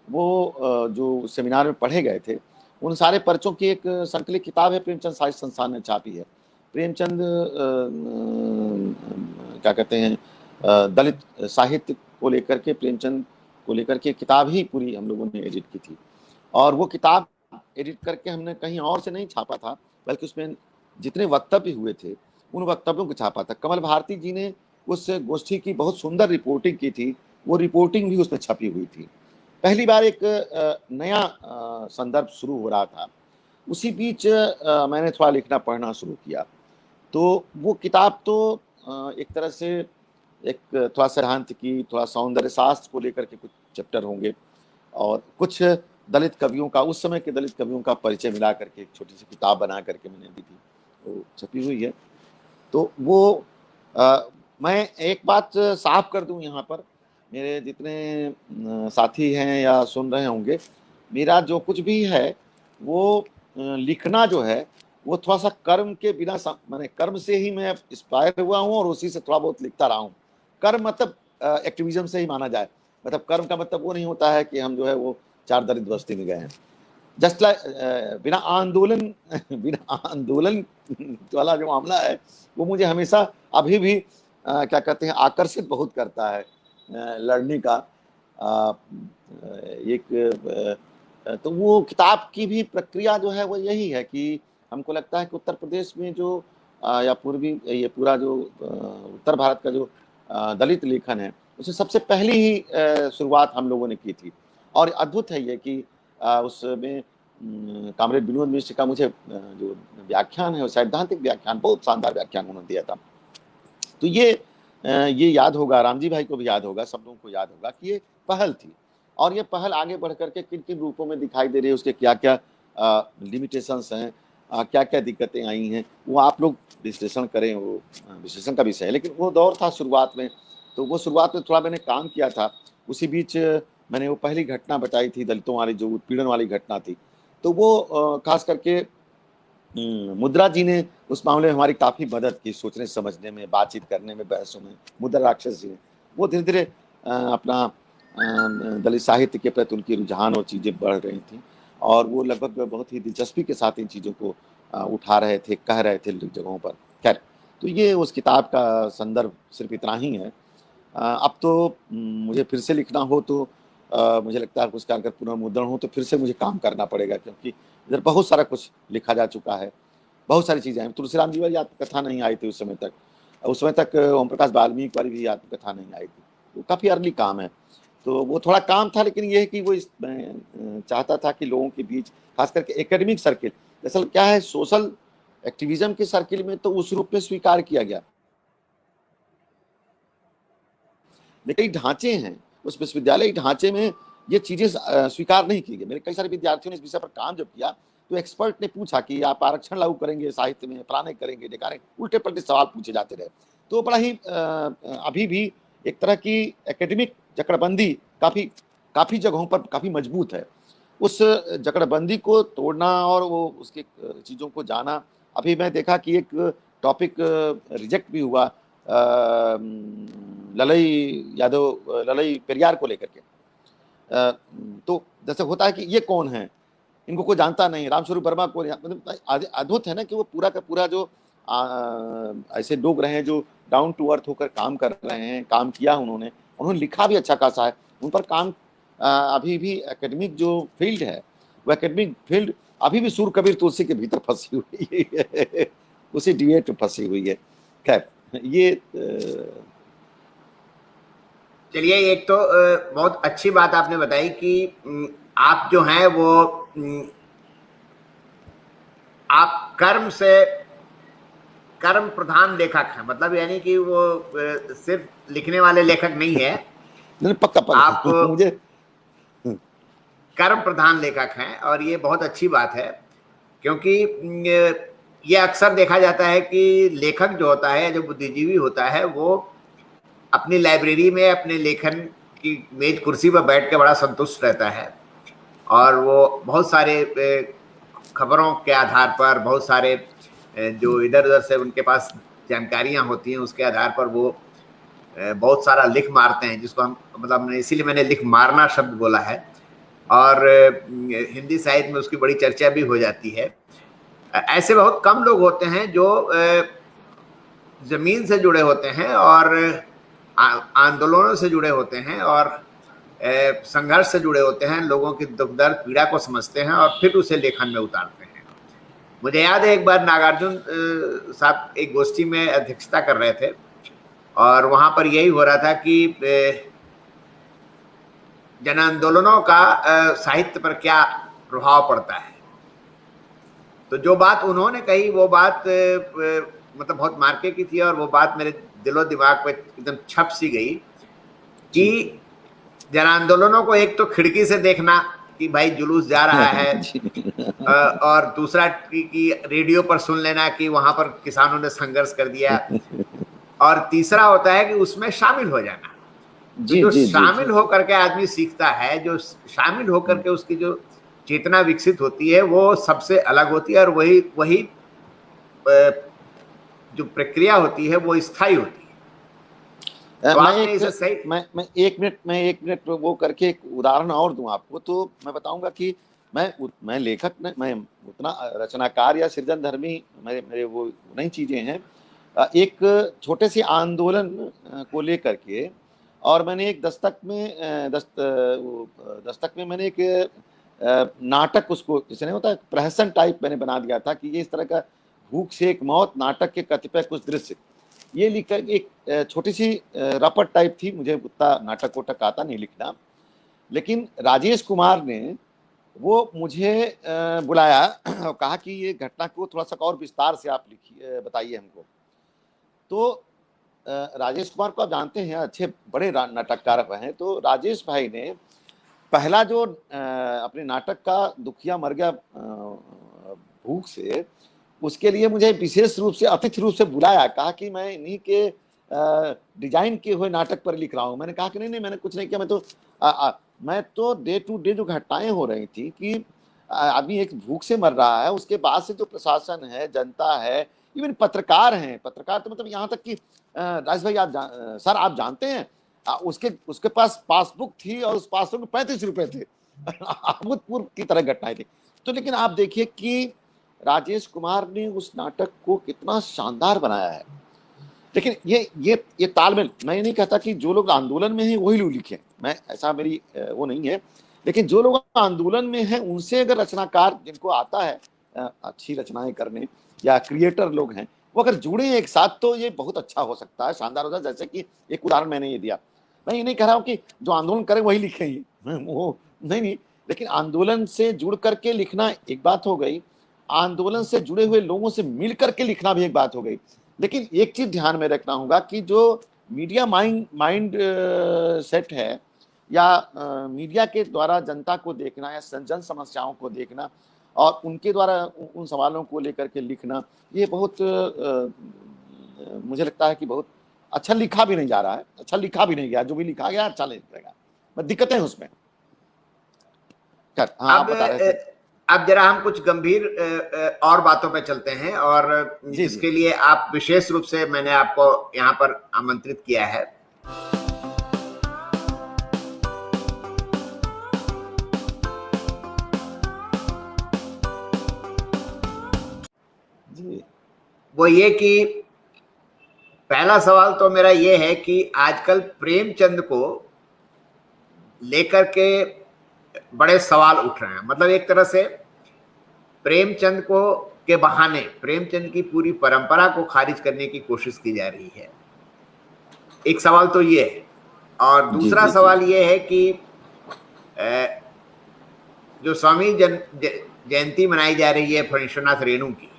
वो जो सेमिनार में पढ़े गए थे, उन सारे पर्चों की एक संकलित किताब है, प्रेमचंद साहित्य संस्थान ने छापी है। प्रेमचंद क्या कहते हैं, दलित साहित्य को लेकर के, प्रेमचंद को लेकर के किताब ही पूरी हम लोगों ने एडिट की थी। और वो किताब एडिट करके हमने कहीं और से नहीं छापा था, बल्कि उसमें जितने वक्तव्य हुए थे उन वक्तव्यों को छापा था। कमल भारती जी ने उस गोष्ठी की बहुत सुंदर रिपोर्टिंग की थी, वो रिपोर्टिंग भी उसमें छपी हुई थी। पहली बार एक नया संदर्भ शुरू हो रहा था। उसी बीच मैंने थोड़ा लिखना पढ़ना शुरू किया, तो वो किताब तो एक तरह से एक थोड़ा सिद्धांत की, थोड़ा सौंदर्य शास्त्र को लेकर के कुछ चैप्टर होंगे, और कुछ दलित कवियों का, उस समय के दलित कवियों का परिचय मिला करके एक छोटी सी किताब बना करके मैंने दी थी, वो छपी हुई है। तो वो मैं एक बात साफ कर दूं यहाँ पर, मेरे जितने साथी हैं या सुन रहे होंगे, मेरा जो कुछ भी है वो लिखना जो है वो थोड़ा सा कर्म के बिना, मैंने कर्म से ही मैं इंस्पायर हुआ हूँ और उसी से थोड़ा बहुत लिखता रहा हूँ। कर्म मतलब एक्टिविज्म से ही माना जाए, मतलब कर्म का मतलब वो नहीं होता है कि हम जो है वो चार दलित बस्ती में गए हैं, जस्ट लाइक बिना आंदोलन बिना आंदोलन वाला जो मामला है वो मुझे हमेशा अभी भी क्या कहते हैं आकर्षित बहुत करता है लड़ने का। एक तो वो किताब की भी प्रक्रिया जो है वो यही है कि हमको लगता है कि उत्तर प्रदेश में जो या पूर्वी, ये पूरा जो उत्तर भारत का जो दलित लेखन है, उससे सबसे पहली ही शुरुआत हम लोगों ने की थी। और अद्भुत है ये कि उसमें कामरेड विनोद मिश्र का मुझे जो व्याख्यान है, वो सैद्धांतिक व्याख्यान, बहुत शानदार व्याख्यान उन्होंने दिया था। तो ये याद होगा, रामजी भाई को भी याद होगा, सब लोगों को याद होगा कि ये पहल थी, और ये पहल आगे बढ़ करके किन किन रूपों में दिखाई दे रही है, उसके क्या क्या लिमिटेशंस हैं, क्या क्या दिक्कतें आई हैं, वो आप लोग विश्लेषण करें, वो विश्लेषण का विषय है। लेकिन वो दौर था शुरुआत में, तो वो शुरुआत में थोड़ा मैंने काम किया था। उसी बीच मैंने वो पहली घटना बताई थी दलितों वाली, जो उत्पीड़न वाली घटना थी, तो वो खास करके मुद्रा जी ने उस मामले में हमारी काफ़ी मदद की, सोचने समझने में, बातचीत करने में, बहसों में। मुद्रा राक्षस जी ने, वो धीरे धीरे अपना दलित साहित्य के प्रति उनकी रुझान और चीज़ें बढ़ रही थी, और वो लगभग बहुत ही दिलचस्पी के साथ इन चीज़ों को उठा रहे थे, कह रहे थे जगहों पर। खैर, तो ये उस किताब का संदर्भ सिर्फ इतना ही है। अब तो मुझे फिर से लिखना हो तो मुझे लगता है उसका अगर पुनर्मुद्रण हो तो फिर से मुझे काम करना पड़ेगा, क्योंकि इधर बहुत सारा कुछ लिखा जा चुका है, बहुत सारी चीज़ें हैं। तुलसीराम जी वाली आत्मकथा नहीं आई थी उस समय तक ओम प्रकाश वाल्मीकि वाली भी आत्मकथा नहीं आई थी, वो काफ़ी अर्ली काम है। तो वो थोड़ा काम था, लेकिन ये है कि वो मैं चाहता था कि लोगों के बीच, खास करके एकेडमिक सर्किल, दरअसल क्या है, सोशल एक्टिविज्म के सर्किल में तो उस रूप में स्वीकार किया गया, लेकिन ढांचे हैं उस विश्वविद्यालय ढांचे में ये चीजें स्वीकार नहीं की गई। मेरे कई सारे विद्यार्थियों ने इस विषय पर काम जब किया तो एक्सपर्ट ने पूछा कि आप आरक्षण लागू करेंगे साहित्य में, फलाने करेंगे, ढेकाने, उल्टे पलटे सवाल पूछे जाते रहे। तो बड़ा ही अभी भी एक तरह की एकेडमिक जकड़बंदी काफी जगहों पर काफी मजबूत है। उस जकड़बंदी को तोड़ना और वो उसके चीजों को जाना, अभी मैं देखा कि एक टॉपिक रिजेक्ट भी हुआ ललई पेरियार को लेकर के। तो जैसे होता है कि ये कौन है, इनको कोई जानता नहीं, रामस्वरूप वर्मा को, मतलब अद्भुत है ना कि वो पूरा का पूरा जो ऐसे लोग रहे हैं जो डाउन टू अर्थ होकर काम कर रहे हैं, काम किया उन्होंने लिखा भी अच्छा खासा है, उन पर काम अभी भी एकेडमिक जो फील्ड है, वो एकेडमिक फील्ड अभी भी सूर कबीर तुलसी के भीतर फंसी हुई है उसी डिबेट में फंसी हुई है। खैर, ये चलिए, एक तो बहुत अच्छी बात आपने बताई कि आप जो हैं वो आप कर्म प्रधान लेखक हैं, मतलब यानी कि वो सिर्फ लिखने वाले लेखक नहीं है, पक्का आप मुझे कर्म प्रधान लेखक हैं, और ये बहुत अच्छी बात है, क्योंकि ये अक्सर देखा जाता है कि लेखक जो होता है, जो बुद्धिजीवी होता है, वो अपनी लाइब्रेरी में अपने लेखन की मेज कुर्सी पर बैठ के बड़ा संतुष्ट रहता है, और वो बहुत सारे खबरों के आधार पर, बहुत सारे जो इधर उधर से उनके पास जानकारियां होती हैं, उसके आधार पर वो बहुत सारा लिख मारते हैं, जिसको हम, मतलब इसीलिए मैंने लिख मारना शब्द बोला है, और हिंदी साहित्य में उसकी बड़ी चर्चा भी हो जाती है। ऐसे बहुत कम लोग होते हैं जो जमीन से जुड़े होते हैं और आंदोलनों से जुड़े होते हैं और संघर्ष से जुड़े होते हैं, लोगों की दुख दर्द पीड़ा को समझते हैं और फिर उसे लेखन में उतारते हैं। मुझे याद है एक बार नागार्जुन साहब एक गोष्ठी में अध्यक्षता कर रहे थे, और वहां पर यही हो रहा था कि जन आंदोलनों का साहित्य पर क्या प्रभाव पड़ता है। तो जो बात उन्होंने कही वो बात मतलब बहुत मार्के की थी, और वो बात मेरे दिलो दिमाग पे एकदम छप सी गई कि जन आंदोलनों को एक तो खिड़की से देखना कि भाई जुलूस जा रहा है, और दूसरा कि रेडियो पर सुन लेना कि वहां पर किसानों ने संघर्ष कर दिया, और तीसरा होता है कि उसमें शामिल हो जाना। तो जी जो जी जी जी। शामिल होकर के आदमी सीखता है, जो शामिल होकर के उसकी जो चेतना विकसित होती है, वो सबसे अलग होती है, और वही वही जो प्रक्रिया होती है वो स्थायी होती है। तो मैं आपने एक इसे सही। मैं एक मिनट वो करके एक उदाहरण और दूं आपको, तो मैं बताऊंगा कि मैं लेखक मैं उतना रचनाकार या सृजनधर्मी मेरे वो नई चीजें हैं। एक छोटे से आंदोलन को लेकर के, और मैंने एक दस्तक में मैंने एक नाटक, उसको जैसे नहीं होता प्रहसन टाइप मैंने बना दिया था कि ये इस तरह का भूख से एक मौत नाटक के कतिपय कुछ दृश्य, ये लिखकर एक छोटी सी रपट टाइप थी। मुझे उतना नाटक वोटक आता नहीं लिखना, लेकिन राजेश कुमार ने वो मुझे बुलाया और कहा कि ये घटना को थोड़ा सा और विस्तार से आप लिखिए, बताइए हमको। तो राजेश कुमार को आप जानते हैं, अच्छे बड़े नाटककार हैं। तो राजेश भाई ने पहला जो अपने नाटक का दुखिया मर गया भूख से, उसके लिए मुझे विशेष रूप से अतिथि रूप से बुलाया, कहा कि मैं इन्हीं के डिजाइन किए हुए नाटक पर लिख रहा हूँ। मैंने कहा कि नहीं नहीं, मैंने कुछ नहीं किया, मैं तो डे टू डे जो घटनाएं हो रही थी कि आदमी एक भूख से मर रहा है, उसके बाद से जो प्रशासन है, जनता है, इवन पत्रकार हैं, पत्रकार तो मतलब यहाँ तक कि राजेश भाई सर आप जानते हैं, उसके उसके पास पासबुक थी और उस पासबुक में 35 रुपए थे। अभूतपूर्व की तरह घटनाएं थी। तो लेकिन आप देखिए कि राजेश कुमार ने उस नाटक को कितना शानदार बनाया है। लेकिन ये तालमेल, मैं ये नहीं कहता कि जो लोग आंदोलन में हैं वही लोग लिखें, मैं ऐसा मेरी वो नहीं है, लेकिन जो लोग आंदोलन में हैं उनसे अगर रचनाकार जिनको आता है अच्छी रचनाएं करने, या क्रिएटर लोग हैं, वो अगर जुड़े एक साथ तो ये बहुत अच्छा हो सकता है, शानदार होता है। जैसे कि एक उदाहरण मैंने ये दिया, मैं ये नहीं कह रहा हूँ कि जो आंदोलन करें वही लिखेंगे, वो नहीं, लेकिन आंदोलन से जुड़ करके लिखना एक बात हो गई, आंदोलन से जुड़े हुए लोगों से मिल करके लिखना भी एक बात हो गई। लेकिन एक चीज ध्यान में रखना होगा कि जो मीडिया माइंड सेट है, या मीडिया के द्वारा जनता को देखना या जन समस्याओं को देखना और उनके द्वारा उन सवालों को लेकर के लिखना, ये बहुत मुझे लगता है कि बहुत अच्छा लिखा भी नहीं जा रहा है, अच्छा लिखा भी नहीं गया, जो भी लिखा गया अच्छा नहीं लिखेगा, दिक्कतें उसमें। हाँ आप अब बता रहे थे। अब जरा हम कुछ गंभीर और बातों पे चलते हैं, और जी जी जिसके लिए आप विशेष रूप से मैंने आपको यहाँ पर आमंत्रित किया है। जी वो ये कि पहला सवाल तो मेरा ये है कि आजकल प्रेमचंद को लेकर के बड़े सवाल उठ रहे हैं। मतलब एक तरह से प्रेमचंद को के बहाने प्रेमचंद की पूरी परंपरा को खारिज करने की कोशिश की जा रही है। एक सवाल तो ये है, और जी दूसरा जी जी सवाल ये है कि जो स्वामी जयंती मनाई जा रही है फणीश्वरनाथ रेणु की,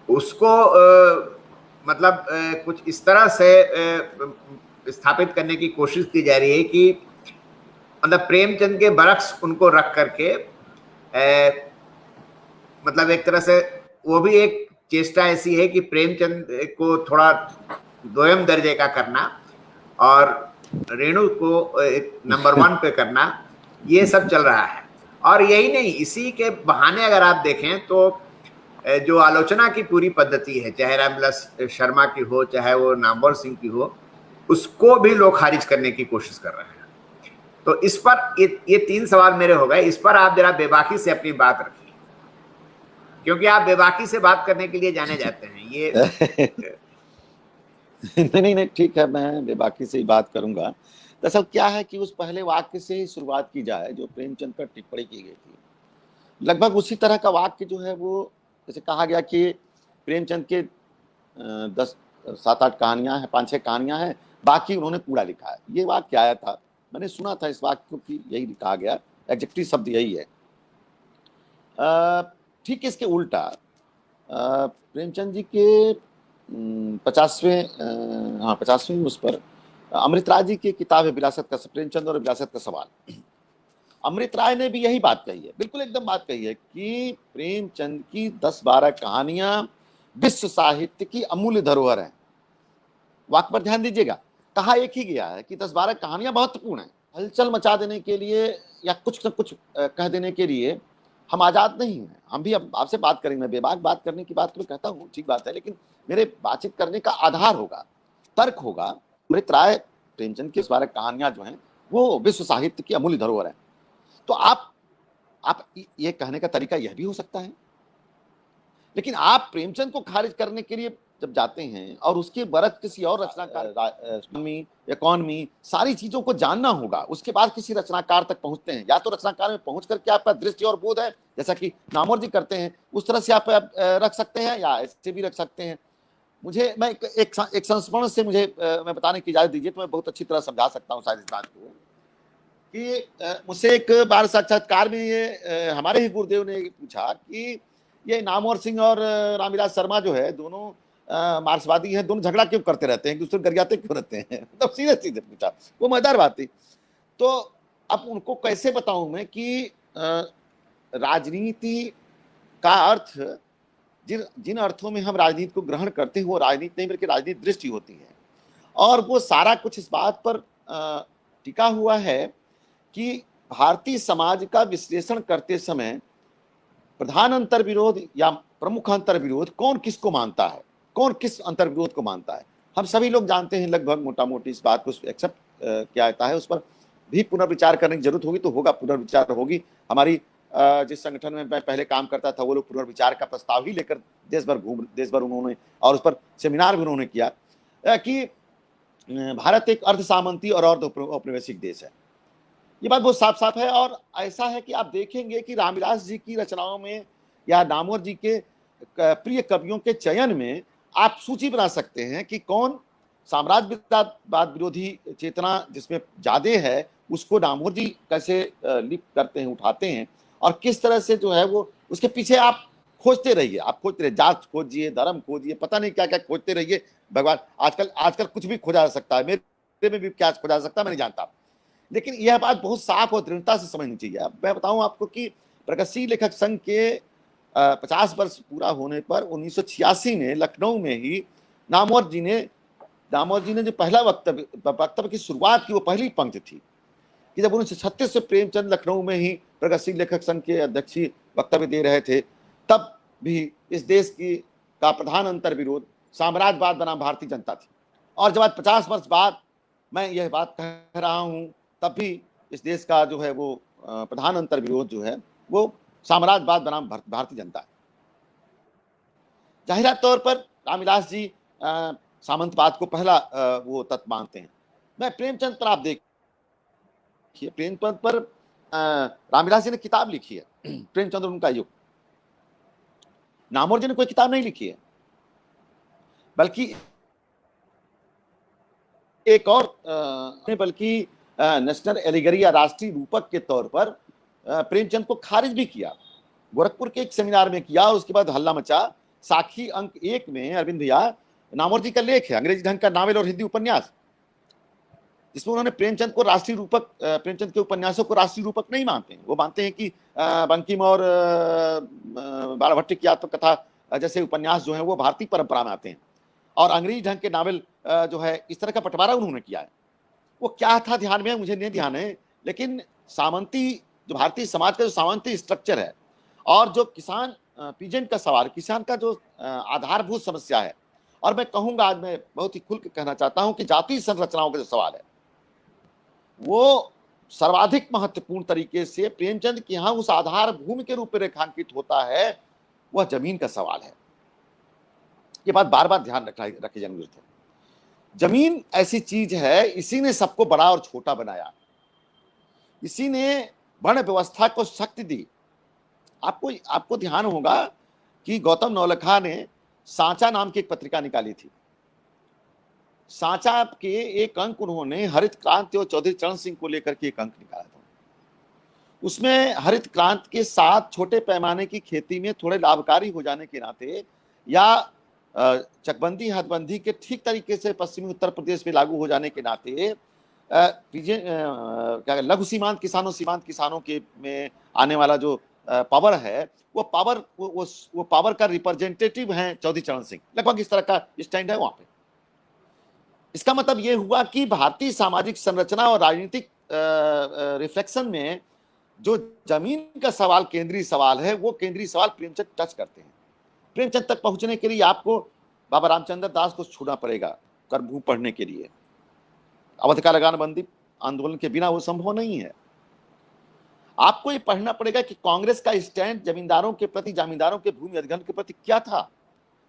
उसको मतलब कुछ इस तरह से स्थापित करने की कोशिश की जा रही है कि मतलब प्रेमचंद के बरक्स उनको रख करके मतलब एक तरह से वो भी एक चेष्टा ऐसी है कि प्रेमचंद को थोड़ा दोयम दर्जे का करना और रेणु को एक नंबर 1 पे करना, ये सब चल रहा है। और यही नहीं, इसी के बहाने अगर आप देखें तो जो आलोचना की पूरी पद्धति है, चाहे रामविलास शर्मा की हो, चाहे वो नामवर सिंह की हो, उसको भी लोग खारिज करने की कोशिश कर रहे हैं। तो इस पर ये 3 सवाल मेरे हो गए। इस पर आप जरा बेबाकी से अपनी बात रखिए, क्योंकि आप बेबाकी से बात करने के लिए जाने जाते हैं। ये नहीं नहीं ठीक है, मैं बेबाकी से ही बात करूंगा। दरअसल क्या है कि उस पहले वाक्य से ही शुरुआत की जाए जो प्रेमचंद पर टिप्पणी की गई थी। लगभग उसी तरह का वाक्य जो है वो, जैसे कहा गया कि प्रेमचंद के 10 7-8 कहानियां हैं, 5-6 कहानियां हैं, बाकी उन्होंने कूड़ा लिखा है। ये वाक्य आया था, मैंने सुना था इस वाक्य को कि यही कहा गया, एडजेक्टिव शब्द यही है। ठीक इसके उल्टा प्रेमचंद जी के 50वें उस पर अमृत राय जी की किताब है विरासत का प्रेमचंद और विरासत का सवाल। अमृत राय ने भी यही बात कही है, बिल्कुल एकदम बात कही है कि प्रेमचंद की 10-12 कहानियां विश्व साहित्य की अमूल्य धरोहर हैं। वाक्य पर ध्यान दीजिएगा, कहा एक ही गया है कि 10-12 कहानियां महत्वपूर्ण है। हलचल मचा देने के लिए या कुछ न कुछ कह देने के लिए हम आजाद नहीं हैं। हम भी अब आपसे बात करेंगे, मैं बेबाक बात करने की बात तो मैं कहता हूँ, ठीक बात है, लेकिन मेरे बातचीत करने का आधार होगा, तर्क होगा। अमृत राय प्रेमचंद की 12 कहानियां जो हैं वो विश्व साहित्य की अमूल्य धरोहर है। तो आप ये कहने का तरीका यह भी हो सकता है, लेकिन आप प्रेमचंद को खारिज करने के लिए जब जाते हैं और उसके बरत किसी और रचनाकार इकोनॉमी सारी चीजों को जानना होगा, उसके बाद किसी रचनाकार तक पहुंचते हैं। या तो रचनाकार में पहुंच करके आपका दृष्टि और बोध है, जैसा कि नामवर जी करते हैं, उस तरह से आप रख सकते हैं, या ऐसे भी रख सकते हैं। मुझे मैं एक संस्मरण से मुझे मैं बताने की इजाजत दीजिए, तो मैं बहुत अच्छी तरह समझा सकता हूँ शायद इस बात को कि मुझसे एक बार साक्षात्कार में ये हमारे ही गुरुदेव ने पूछा कि ये नामवर सिंह और रामविलास शर्मा जो है दोनों मार्क्सवादी हैं, दोनों झगड़ा क्यों करते रहते हैं, दूसरे गरियाते क्यों रहते हैं। मतलब सीधे सीधे पूछा, वो मजेदार बात थी। तो अब उनको कैसे बताऊं मैं कि राजनीति का अर्थ, जिन जिन अर्थों में हम राजनीति को ग्रहण करते हैं वो राजनीति नहीं बल्कि राजनीति दृष्टि होती है। और वो सारा कुछ इस बात पर टिका हुआ है कि भारतीय समाज का विश्लेषण करते समय प्रधान अंतर विरोध या प्रमुख अंतर विरोध कौन किसको मानता है, कौन किस अंतर विरोध को मानता है, हम सभी लोग जानते हैं लगभग मोटा मोटी। इस बात को एक्सेप्ट किया जाता है, उस पर भी पुनर्विचार करने की जरूरत होगी, तो होगा, पुनर्विचार होगी। हमारी जिस संगठन में मैं पहले काम करता था वो लोग पुनर्विचार का प्रस्ताव ही लेकर देश भर उन्होंने, और उस पर सेमिनार भी उन्होंने किया कि भारत एक अर्ध सामंती और औपनिवेशिक देश है। ये बात बहुत साफ साफ है। और ऐसा है कि आप देखेंगे कि रामविलास जी की रचनाओं में या नामवर जी के प्रिय कवियों के चयन में आप सूची बना सकते हैं कि कौन साम्राज्यवाद विरोधी चेतना जिसमें ज्यादा है उसको नामवर जी कैसे लिप करते हैं, उठाते हैं, और किस तरह से जो है वो उसके पीछे आप खोजते रहिए, आप खोजते रहिए, जात खोजिए, धर्म खोजिए, पता नहीं क्या क्या खोजते रहिए। भगवान आजकल आजकल कुछ भी खोजा जा सकता है, मेरे में भी क्या खोजा जा सकता है मैं नहीं जानता, लेकिन यह बात बहुत साफ और दृढ़ता से समझनी चाहिए। अब मैं बताऊं आपको कि प्रगतिशील लेखक संघ के 50 वर्ष पूरा होने पर 1986 में लखनऊ में ही नामवर जी ने जो पहला वक्तव्य की शुरुआत की, वो पहली पंक्ति थी कि जब 1936 से प्रेमचंद लखनऊ में ही प्रगतिशील लेखक संघ के अध्यक्ष वक्तव्य दे रहे थे, तब भी इस देश का प्रधान अंतर विरोध साम्राज्यवाद बनाम भारतीय जनता थी। और जब आज 50 वर्ष बाद मैं यह बात कह रहा हूं, तब भी इस देश का जो है वो प्रधान अंतर विरोध जो है वो साम्राज्यवाद बनाम भारतीय जनता है। जाहिर तौर पर रामविलास जी सामंतवाद को पहला वो तत्व मानते हैं। मैं प्रेमचंद पर आप देखिए, प्रेमचंद पर रामविलास जी ने किताब लिखी है, प्रेमचंद और उनका युग। नामवर जी ने कोई किताब नहीं लिखी है, बल्कि एक और बल्कि नेशनल एलिगरी या राष्ट्रीय रूपक के तौर पर प्रेमचंद को खारिज भी किया, गोरखपुर के एक सेमिनार में किया, और उसके बाद हल्ला मचा। साखी अंक 1 में अरविंद भैया नामवर जी का लेख है, अंग्रेजी ढंग का नावल और हिंदी उपन्यास, जिसमें उन्होंने प्रेमचंद को राष्ट्रीय रूपक, प्रेमचंद के उपन्यासों को राष्ट्रीय रूपक नहीं मानते हैं। वो मानते हैं कि बंकिम और बाराभट्ट की आत्मकथा जैसे उपन्यास जो है वो भारतीय परंपरा में आते हैं, और अंग्रेजी ढंग के नावल जो है इस तरह का बंटवारा उन्होंने किया है। वो क्या था ध्यान में मुझे नहीं ध्यान है, लेकिन सामंती जो भारतीय समाज का जो सामंती स्ट्रक्चर है, और जो किसान पीजेंट का सवाल, किसान का जो आधारभूत समस्या है, और मैं कहूंगा आज मैं बहुत ही खुल के कहना चाहता हूं कि जातीय संरचनाओं का जो सवाल है वो सर्वाधिक महत्वपूर्ण तरीके से प्रेमचंद के यहां उस आधार भूमि के रूप में रेखांकित होता है, वह जमीन का सवाल है। ये बात बार बार ध्यान रखी जरूरत है। जमीन ऐसी चीज है, इसी ने सबको बड़ा और छोटा बनाया, इसी ने वर्ण व्यवस्था को शक्ति दी। आपको ध्यान होगा कि गौतम नवलखा ने सांचा नाम की एक पत्रिका निकाली थी। सांचा के एक अंक उन्होंने हरित क्रांति और चौधरी चरण सिंह को लेकर के एक अंक निकाला था। उसमें हरित क्रांति के साथ छोटे पैमाने की खेती में थोड़े लाभकारी हो जाने के नाते या चकबंदी हदबंदी के ठीक तरीके से पश्चिमी उत्तर प्रदेश में लागू हो जाने के नाते क्या लघु सीमांत किसानों सीमांत किसानों के में आने वाला जो पावर है वो पावर का रिप्रेजेंटेटिव है चौधरी चरण सिंह, लगभग इस तरह का स्टैंड है वहां पे। इसका मतलब ये हुआ कि भारतीय सामाजिक संरचना और राजनीतिक रिफ्लेक्शन में जो जमीन का सवाल केंद्रीय सवाल है वो केंद्रीय सवाल प्रेमचंद टच करते हैं। प्रेमचंद तक पहुंचने के लिए आपको बाबा रामचंद्र दास को छूना पड़ेगा करभू पढ़ने के लिए। अवध का लगान बंदी आंदोलन के बिना वो संभव नहीं है। आपको ये पढ़ना पड़ेगा कि कांग्रेस का स्टैंड जमींदारों के प्रति, जमींदारों के भूमि अधिग्रहण के प्रति क्या था।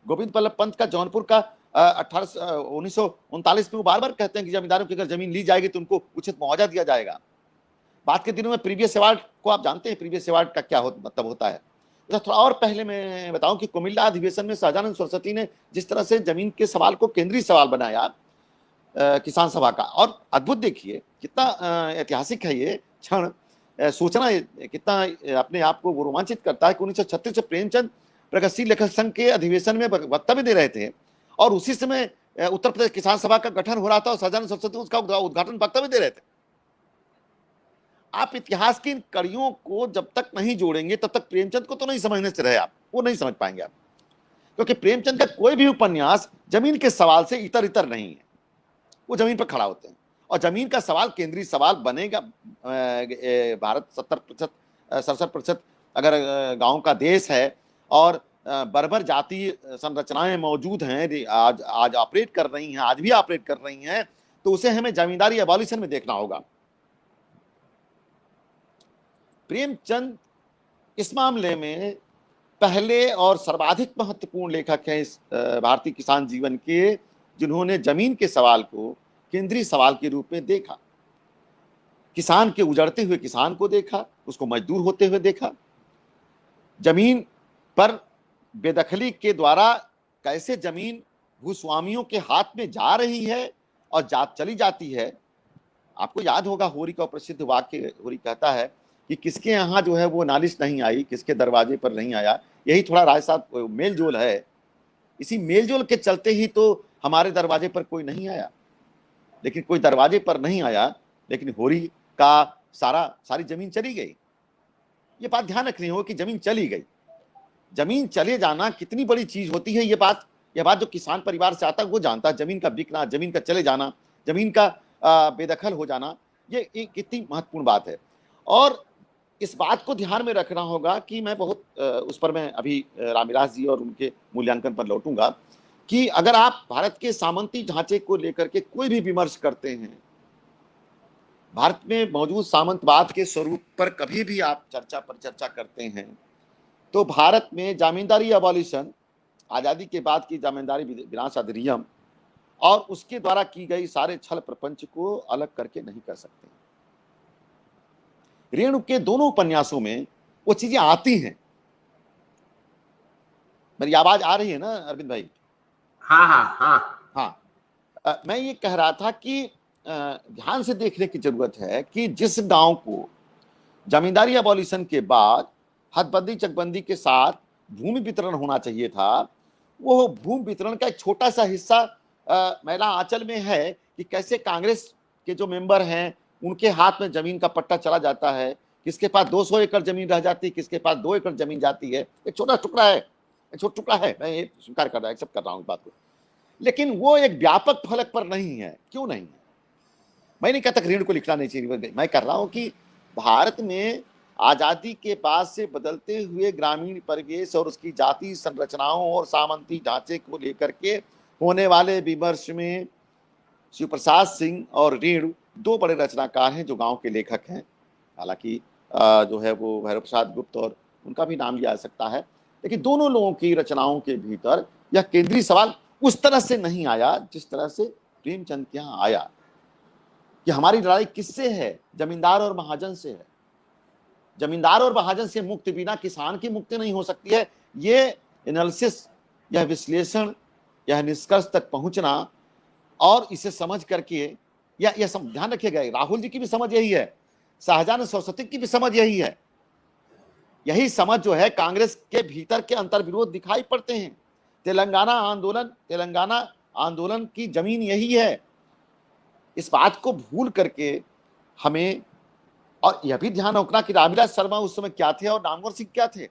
गोविंद बल्लभ पंत का जौनपुर का 1939 में वो बार बार कहते हैं कि जमींदारों की अगर जमीन ली जाएगी तो उनको उचित मुआवजा दिया जाएगा। बात के दिनों में प्रीवियस अवार्ड को आप जानते हैं, प्रीवियस अवार्ड का क्या मतलब होता है। तो थोड़ा और पहले मैं बताऊं कि कुमिल्ला अधिवेशन में सहजानंद सरस्वती ने जिस तरह से जमीन के सवाल को केंद्रीय सवाल बनाया किसान सभा का, और अद्भुत देखिए कितना ऐतिहासिक है ये क्षण। सोचना कितना अपने आप को वो रोमांचित करता है कि 1936 से प्रेमचंद प्रगतिशील लेखक संघ के अधिवेशन में वक्तव्य दे रहे थे और उसी समय उत्तर प्रदेश किसान सभा का गठन हो रहा था और सहजानंद सरस्वती उसका उद्घाटन वक्तव्य दे रहे थे। आप इतिहास की इन कड़ियों को जब तक नहीं जोड़ेंगे तब तक प्रेमचंद को तो नहीं समझने से रहे, आप वो नहीं समझ पाएंगे आप, क्योंकि प्रेमचंद का कोई भी उपन्यास जमीन के सवाल से इतर इतर नहीं है, वो जमीन पर खड़ा होते हैं। और जमीन का सवाल केंद्रीय सवाल बनेगा। भारत 67% अगर गांव का देश है और बर्बर जातीय संरचनाएं मौजूद हैं, आज ऑपरेट कर रही हैं, आज भी ऑपरेट कर रही हैं, तो उसे हमें जमींदारी एबॉलिशन में देखना होगा। प्रेमचंद इस मामले में पहले और सर्वाधिक महत्वपूर्ण लेखक हैं इस भारतीय किसान जीवन के, जिन्होंने जमीन के सवाल को केंद्रीय सवाल के रूप में देखा, किसान के उजड़ते हुए किसान को देखा, उसको मजदूर होते हुए देखा, जमीन पर बेदखली के द्वारा कैसे जमीन भूस्वामियों के हाथ में जा रही है और चली जाती है। आपको याद होगा होरी का प्रसिद्ध वाक्य, होरी कहता है कि किसके यहाँ जो है वो नालिश नहीं आई, किसके दरवाजे पर नहीं आया। यही थोड़ा राय साहब मेल जोल है। इसी मेल जोल के चलते ही तो हमारे दरवाजे पर कोई नहीं आया, लेकिन कोई दरवाजे पर नहीं आया, लेकिन होरी का सारी जमीन चली गई। ये बात ध्यान रखनी हो कि जमीन चली गई। जमीन चले जाना कितनी बड़ी चीज होती है, ये बात जो किसान परिवार से आता है वो जानता है। जमीन का बिकना, जमीन का चले जाना, जमीन का बेदखल हो जाना, ये कितनी महत्वपूर्ण बात है। और इस बात को ध्यान में रखना होगा कि मैं बहुत उस पर मैं अभी रामविलास जी और उनके मूल्यांकन पर लौटूंगा कि अगर आप भारत के सामंती ढांचे को लेकर के कोई भी विमर्श करते हैं, भारत में मौजूद सामंतवाद के स्वरूप पर कभी भी आप चर्चा करते हैं, तो भारत में जमींदारी एबॉलिशन, आजादी के बाद की जमींदारी विनाश अधिनियम और उसके द्वारा की गई सारे छल प्रपंच को अलग करके नहीं कर सकते। रेणु के दोनों उपन्यासों में वो चीजें आती हैं। मेरी आवाज आ रही है ना अरविंद भाई? हाँ हाँ हाँ हाँ। मैं ये कह रहा था कि ध्यान से देखने की जरूरत है कि जिस गांव को जमींदारी एबॉलिशन के बाद हदबंदी चकबंदी के साथ भूमि वितरण होना चाहिए था, वो भूमि वितरण का एक छोटा सा हिस्सा महिला आंचल में है कि कैसे कांग्रेस के जो मेंबर हैं उनके हाथ में जमीन का पट्टा चला जाता है, किसके पास 200 एकड़ जमीन रह जाती है, किसके पास 2 एकड़ जमीन जाती है। एक छोटा टुकड़ा है, एक छोटा टुकड़ा है, मैं ये स्वीकार कर रहा, एक्सेप्ट कर रहा हूँ इस बात को, लेकिन वो एक व्यापक फलक पर नहीं है। क्यों नहीं है? मैं नहीं कहता ऋण को लिखना नहीं चाहिए, मैं कर रहा हूं कि भारत में आजादी के बाद से बदलते हुए ग्रामीण परिवेश और उसकी जाति संरचनाओं और सामंती ढांचे को लेकर के होने वाले विमर्श में शिव प्रसाद सिंह और रेणु दो बड़े रचनाकार हैं जो गांव के लेखक हैं। हालांकि जो है वो भैरव प्रसाद गुप्त और उनका भी नाम लिया जा सकता है, लेकिन दोनों लोगों की रचनाओं के भीतर यह केंद्रीय सवाल उस तरह से नहीं आया जिस तरह से प्रेमचंद के यहाँ आया कि हमारी लड़ाई किससे है? जमींदार और महाजन से है। जमींदार और महाजन से मुक्ति बिना किसान की मुक्ति नहीं हो सकती है। ये एनालिसिस, यह विश्लेषण, यह निष्कर्ष तक पहुंचना और इसे समझ करके यह ध्यान रखिएगा, राहुल जी की भी समझ यही है, शाहजहां सरस्वती की भी समझ यही है। यही समझ जो है कांग्रेस के भीतर के अंतर्विरोध दिखाई पड़ते हैं। तेलंगाना आंदोलन की जमीन यही है। इस बात को भूल करके हमें, और यह भी ध्यान रखना कि रामविलास शर्मा उस समय क्या थे और नामवर सिंह क्या थे।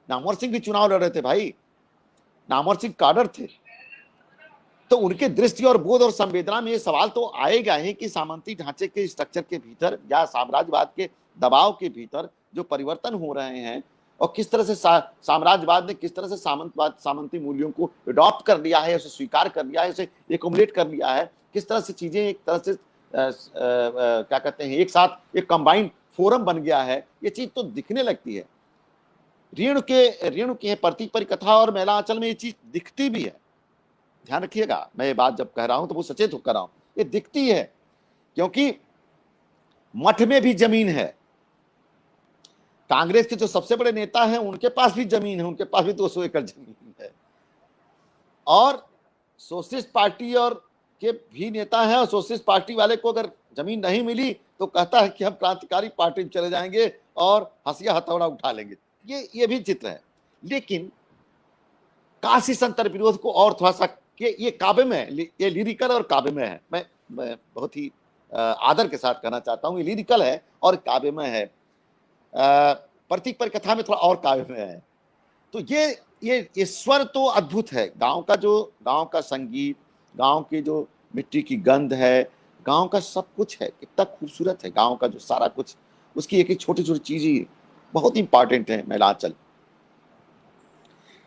नामवर सिंह भी चुनाव लड़ रहे थे भाई, नामवर सिंह काडर थे। तो उनके दृष्टि और बोध और संवेदना में ये सवाल तो आएगा ही कि सामंती ढांचे के स्ट्रक्चर के भीतर या साम्राज्यवाद के दबाव के भीतर जो परिवर्तन हो रहे हैं और किस तरह से साम्राज्यवाद ने किस तरह से सामंती मूल्यों को अडॉप्ट कर लिया है, उसे स्वीकार कर लिया है, उसे एकोमोडेट कर लिया है, किस तरह से चीजें एक तरह से क्या कहते हैं एक साथ एक कंबाइंड फोरम बन गया है, ये चीज तो दिखने लगती है। ऋण के प्रतीक परिकथा और महिला आंचल में ये चीज दिखती भी है। ध्यान रखिएगा, मैं ये बात जब कह रहा हूं तो वो सचेत होकर रहा हूं, ये दिखती है क्योंकि मठ में भी जमीन है। कांग्रेस के जो सबसे बड़े नेता हैं उनके पास भी जमीन है, उनके पास भी 200 एकड़ जमीन है। और सोशलिस्ट पार्टी और के भी नेता हैं, और सोशलिस्ट पार्टी वाले को अगर जमीन नहीं मिली तो कहता है कि हम क्रांतिकारी पार्टी में चले जाएंगे और हंसिया हथौड़ा उठा लेंगे। ये भी चित्र है। लेकिन काशी संतर विरोध को और थोड़ा सा ये काव्य में, ये लिरिकल और काव्य में है। मैं बहुत ही आदर के साथ कहना चाहता हूं, ये लिरिकल है और काव्य में है। प्रतीक परिकथा में थोड़ा और काव्य में है। तो ये स्वर तो अद्भुत है। गांव का संगीत, गांव की जो मिट्टी की गंध है, गांव का सब कुछ है, कितना खूबसूरत है गांव का जो सारा कुछ, उसकी एक एक छोटी छोटी चीज बहुत इंपॉर्टेंट है मैलांचल।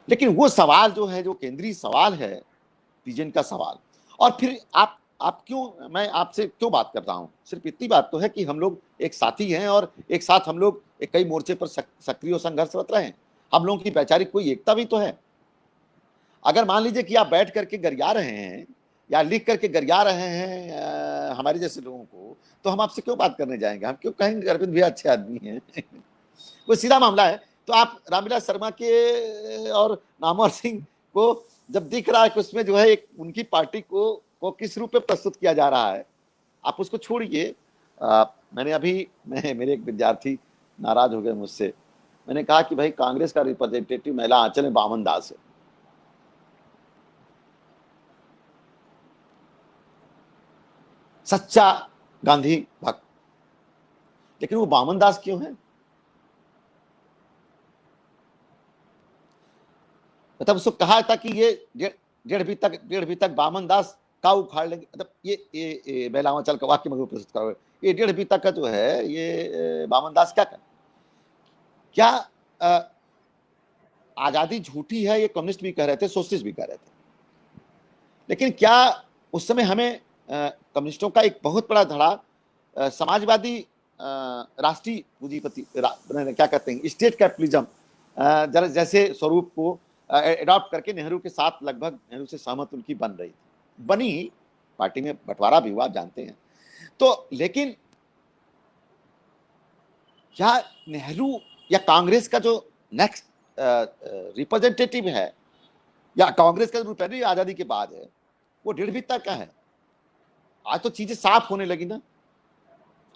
लेकिन वो सवाल जो है, जो केंद्रीय सवाल है, विजन का सवाल। और फिर आप क्यों, मैं आपसे क्यों बात कर रहा हूं, सिर्फ इतनी बात तो है कि हम लोग एक साथी हैं और एक साथ हम लोग कई मोर्चे पर सक्रिय संघर्षरत रहे हैं। हम लोगों की वैचारिक कोई एकता भी तो है। अगर मान लीजिए कि आप बैठ करके गरिया रहे हैं या लिख करके गरिया रहे हैं हमारे जैसे लोगों को, तो हम आपसे क्यों बात करने जाएंगे? हम क्यों कहेंगे अरविंद भैया अच्छे आदमी हैं? वो सीधा मामला है। तो आप रामविलास शर्मा के और नामवर सिंह को जब दिख रहा है कि उसमें जो है एक उनकी पार्टी को किस रूप में प्रस्तुत किया जा रहा है, आप उसको छोड़िए। मेरे एक विद्यार्थी नाराज हो गए मुझसे। मैंने कहा कि भाई कांग्रेस का रिप्रेजेंटेटिव महिला आंचल में बामन दास है। सच्चा गांधी भक्त, लेकिन वो बामन दास क्यों है? मतलब उसको कहा था कि ये डेढ़ भी तक बामन दास का उखाड़ लेंगे। मतलब ये महिलांचल का वाक्य में प्रस्तुत करो, ये डेढ़ भी तक का जो है ये बामन दास क्या कर, क्या आजादी झूठी है, ये कम्युनिस्ट भी कह रहे थे, सोशलिस्ट भी कह रहे थे। लेकिन क्या उस समय हमें कम्युनिस्टों का एक बहुत बड़ा धड़ा समाजवादी राष्ट्रीय पूंजीपति क्या कहते हैं स्टेट कैपिटलिज्म जैसे स्वरूप को एडॉप्ट करके नेहरू के साथ लगभग नेहरू से सहमत उनकी बनी पार्टी में बंटवारा भी हुआ, आप जानते हैं। तो लेकिन क्या नेहरू या कांग्रेस का जो नेक्स्ट रिप्रेजेंटेटिव है या कांग्रेस का जो पहले आजादी के बाद है वो डेढ़ भी तक का है? आज तो चीजें साफ होने लगी ना।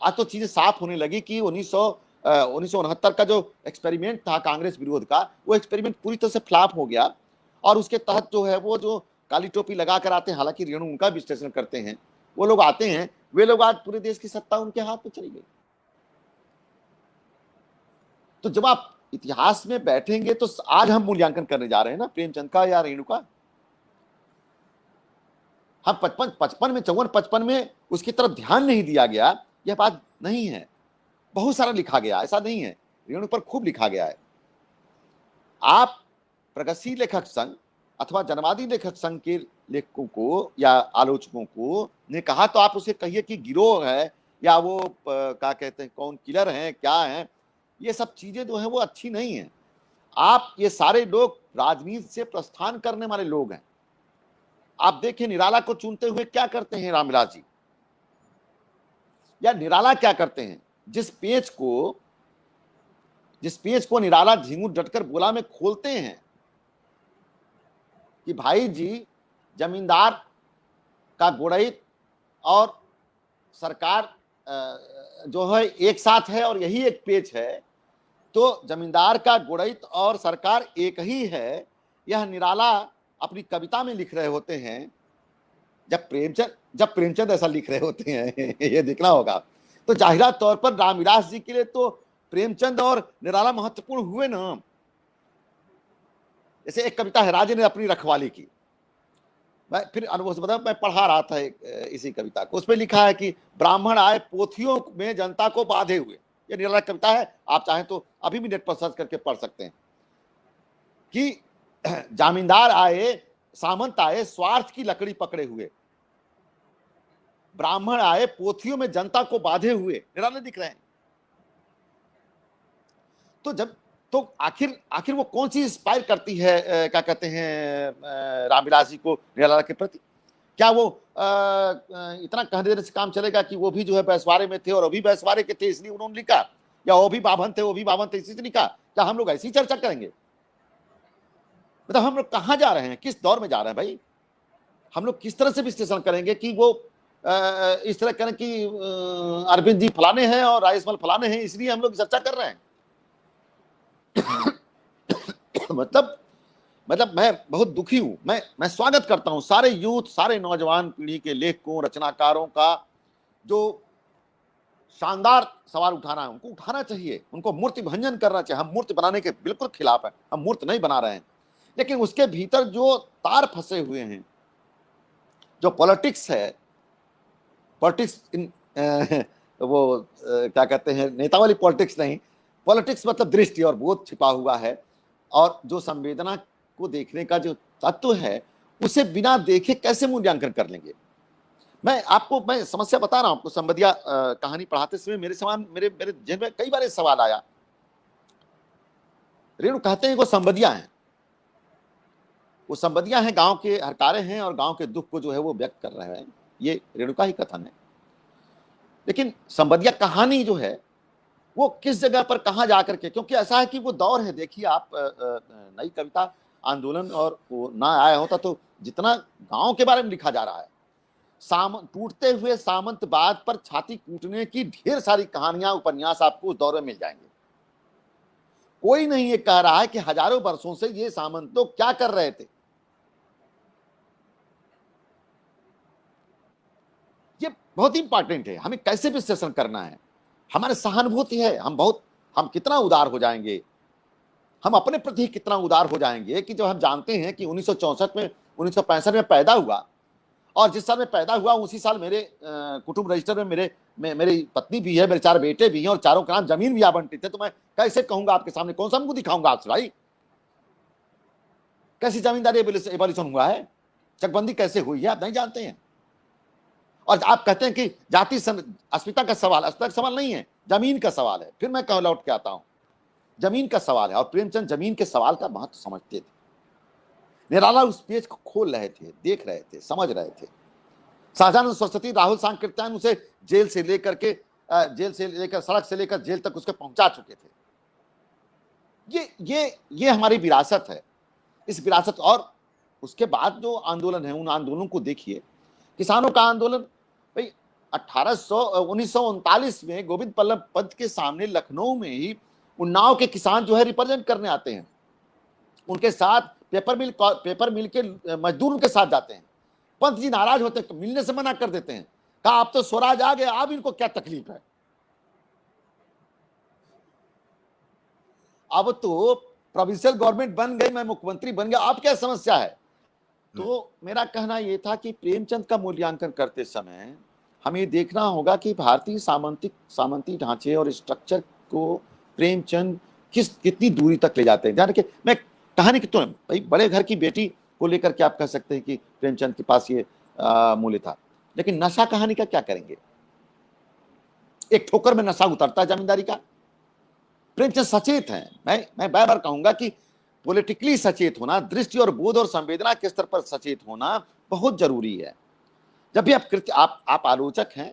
आज तो चीजें साफ होने लगी कि 1969 का जो एक्सपेरिमेंट था कांग्रेस विरोध का, वो एक्सपेरिमेंट पूरी तरह से फ्लॉप हो गया। और उसके तहत जो है वो जो काली टोपी लगा कर आते हैं, हालांकि रेणु उनका विश्लेषण करते हैं, वो लोग आते हैं, वे लोग आज पूरे देश की सत्ता उनके हाथ में चली गई। तो जब आप इतिहास में बैठेंगे तो आज हम मूल्यांकन करने जा रहे हैं ना प्रेमचंद का या रेणु का। हम 55 में 54-55 में उसकी तरफ ध्यान नहीं दिया गया, यह बात नहीं है। बहुत सारा लिखा गया, ऐसा नहीं है, रेणु पर खूब लिखा गया है। आप प्रगतिशील लेखक संघ अथवा जनवादी लेखक संघ के लेखकों को या आलोचकों को ने कहा तो आप उसे कहिए कि गिरोह है या वो क्या कहते हैं कौन किलर हैं क्या हैं, ये सब चीजें जो है वो अच्छी नहीं है। आप ये सारे लोग राजनीति से प्रस्थान करने वाले लोग हैं। आप देखिए निराला को चुनते हुए क्या करते हैं रामविलास जी, या निराला क्या करते हैं? जिस पेज को निराला झिंगुर डटकर बोला में खोलते हैं कि भाई जी जमींदार का गुड़ैत और सरकार जो है एक साथ है और यही एक पेज है, तो जमींदार का गुड़ैत और सरकार एक ही है, यह निराला अपनी कविता में लिख रहे होते हैं, जब प्रेमचंद ऐसा लिख रहे होते हैं ये देखना होगा, तो जाहिरा तौर पर रामविलास जी के लिए तो प्रेमचंद और निराला महत्वपूर्ण हुए ना। जैसे एक कविता है राजे ने अपनी रखवाली की, मैं फिर अनुभव से बता, मैं पढ़ा रहा था इसी कविता को, उसमें लिखा है कि ब्राह्मण आए पोथियों में जनता को बांधे हुए। ये निराला कविता है, आप चाहें तो अभी भी नेट पर सर्च करके पढ़ सकते हैं कि जामींदार आए, सामंत आए स्वार्थ की लकड़ी पकड़े हुए, ब्राह्मण आए पोथियों में जनता को बांधे हुए, निराले दिख रहे हैं। तो जब तो आखिर वो कौन सी इंस्पायर करती है, क्या कहते हैं, रामविलास जी को निराला के प्रति? क्या वो इतना कह देने से काम चलेगा कि वो भी जो है बैसवारे में थे और अभी बैसवारे के थे इसलिए उन्होंने लिखा, या वो भी बाभन थे, वो भी बाभन थे इसलिए लिखा? क्या हम लोग ऐसी चर्चा करेंगे? मतलब हम लोग कहाँ जा रहे हैं, किस दौर में जा रहे हैं भाई? हम लोग किस तरह से विश्लेषण करेंगे कि वो इस तरह करें कि अरविंद जी फलाने हैं और राजेशमल फलाने हैं इसलिए हम लोग चर्चा कर रहे हैं? मतलब मैं बहुत दुखी हूं। मैं स्वागत करता हूं सारे यूथ, सारे नौजवान पीढ़ी के लेखकों, रचनाकारों का जो शानदार सवाल उठाना है, उनको उठाना चाहिए, उनको मूर्ति भंजन करना चाहिए। हम मूर्ति बनाने के बिल्कुल खिलाफ है, हम मूर्ति नहीं बना रहे हैं, लेकिन उसके भीतर जो तार फंसे हुए हैं, जो पॉलिटिक्स है, पॉलिटिक्स इन वो क्या कहते हैं, नेता वाली पॉलिटिक्स नहीं, पॉलिटिक्स मतलब दृष्टि और बोध छिपा हुआ है, और जो संवेदना को देखने का जो तत्व है उसे बिना देखे कैसे मूल्यांकन कर लेंगे? मैं समस्या बता रहा हूं आपको। संबदिया कहानी पढ़ाते समय मेरे जेहन में कई बार ये सवाल आया। रेणु कहते हैं वो संबदिया हैं, वो संबदिया हैं, गांव के हरकारे हैं और गांव के दुख को जो है वो व्यक्त कर रहे हैं। ये रेणु का ही कथन है। लेकिन संबदिया कहानी जो है वो किस जगह पर कहां जाकर के, क्योंकि ऐसा है कि वो दौर है, देखिए आप, नई कविता आंदोलन और वो ना आया होता तो जितना गांव के बारे में लिखा जा रहा है, टूटते हुए सामंतवाद पर छाती कूटने की ढेर सारी कहानियां, उपन्यास आपको उस दौर में मिल जाएंगे। कोई नहीं ये कह रहा है कि हजारों वर्षों से ये सामंत लोग क्या कर रहे थे। ये बहुत इंपॉर्टेंट है, हमें कैसे विश्लेषण करना है, हमारे सहानुभूति है, हम कितना उदार हो जाएंगे, हम अपने प्रति कितना उदार हो जाएंगे कि जब हम जानते हैं कि 1964 में 1965 में पैदा हुआ और जिस साल में पैदा हुआ उसी साल मेरे कुटुंब रजिस्टर में मेरी पत्नी भी है, मेरे 4 बेटे भी हैं और चारों के नाम जमीन भी आवंटित है। तो मैं कैसे कहूंगा आपके सामने, कौन सा मुंह दिखाऊंगा आपसे भाई? कैसी जमींदारी एबॉलिशन हुआ है, चकबंदी कैसे हुई है, आप नहीं जानते हैं। और आप कहते हैं कि जाति अस्मिता का सवाल नहीं है, जमीन का सवाल है। फिर मैं कह लौट के आता हूं, जमीन का सवाल है, और प्रेमचंद जमीन के सवाल का महत्व समझते थे। निराला उस पेज को खोल रहे थे, देख रहे थे, समझ रहे थे। शाहजानंद सरस्वती, राहुल सांकृत्यायन उसे जेल से लेकर सड़क से लेकर जेल तक उसके पहुंचा चुके थे। ये हमारी विरासत है। इस विरासत, और उसके बाद जो आंदोलन है, उन आंदोलनों को देखिए। किसानों का आंदोलन भाई 1939 में गोविंद बल्लभ पंत के सामने लखनऊ में ही उन्नाव के किसान जो है रिप्रेजेंट करने आते हैं, उनके साथ पेपर मिल के मजदूर उनके साथ जाते हैं। पंत जी नाराज होते हैं, मिलने से मना कर देते हैं, कहा अब तो स्वराज आ गया, अब इनको क्या तकलीफ है, अब तो प्रोविंशियल गवर्नमेंट बन गई, मैं मुख्यमंत्री बन गया, अब क्या समस्या है? तो मेरा कहना यह था कि प्रेमचंद का मूल्यांकन करते समय हमें देखना होगा कि भारतीय सामंती ढांचे और स्ट्रक्चर को प्रेमचंद कितनी दूरी तक ले जाते हैं। कि मैं कहानी की तो भाई बड़े घर की बेटी को लेकर के आप कह सकते हैं कि प्रेमचंद के पास ये मूल्य था, लेकिन नशा कहानी का क्या करेंगे? एक ठोकर में नशा उतरता है जमींदारी का। प्रेमचंद सचेत हैं, मैं बार बार कहूंगा कि पॉलिटिकली सचेत होना, दृष्टि और बोध और संवेदना के स्तर पर सचेत होना बहुत जरूरी है। जब भी आप आलोचक हैं,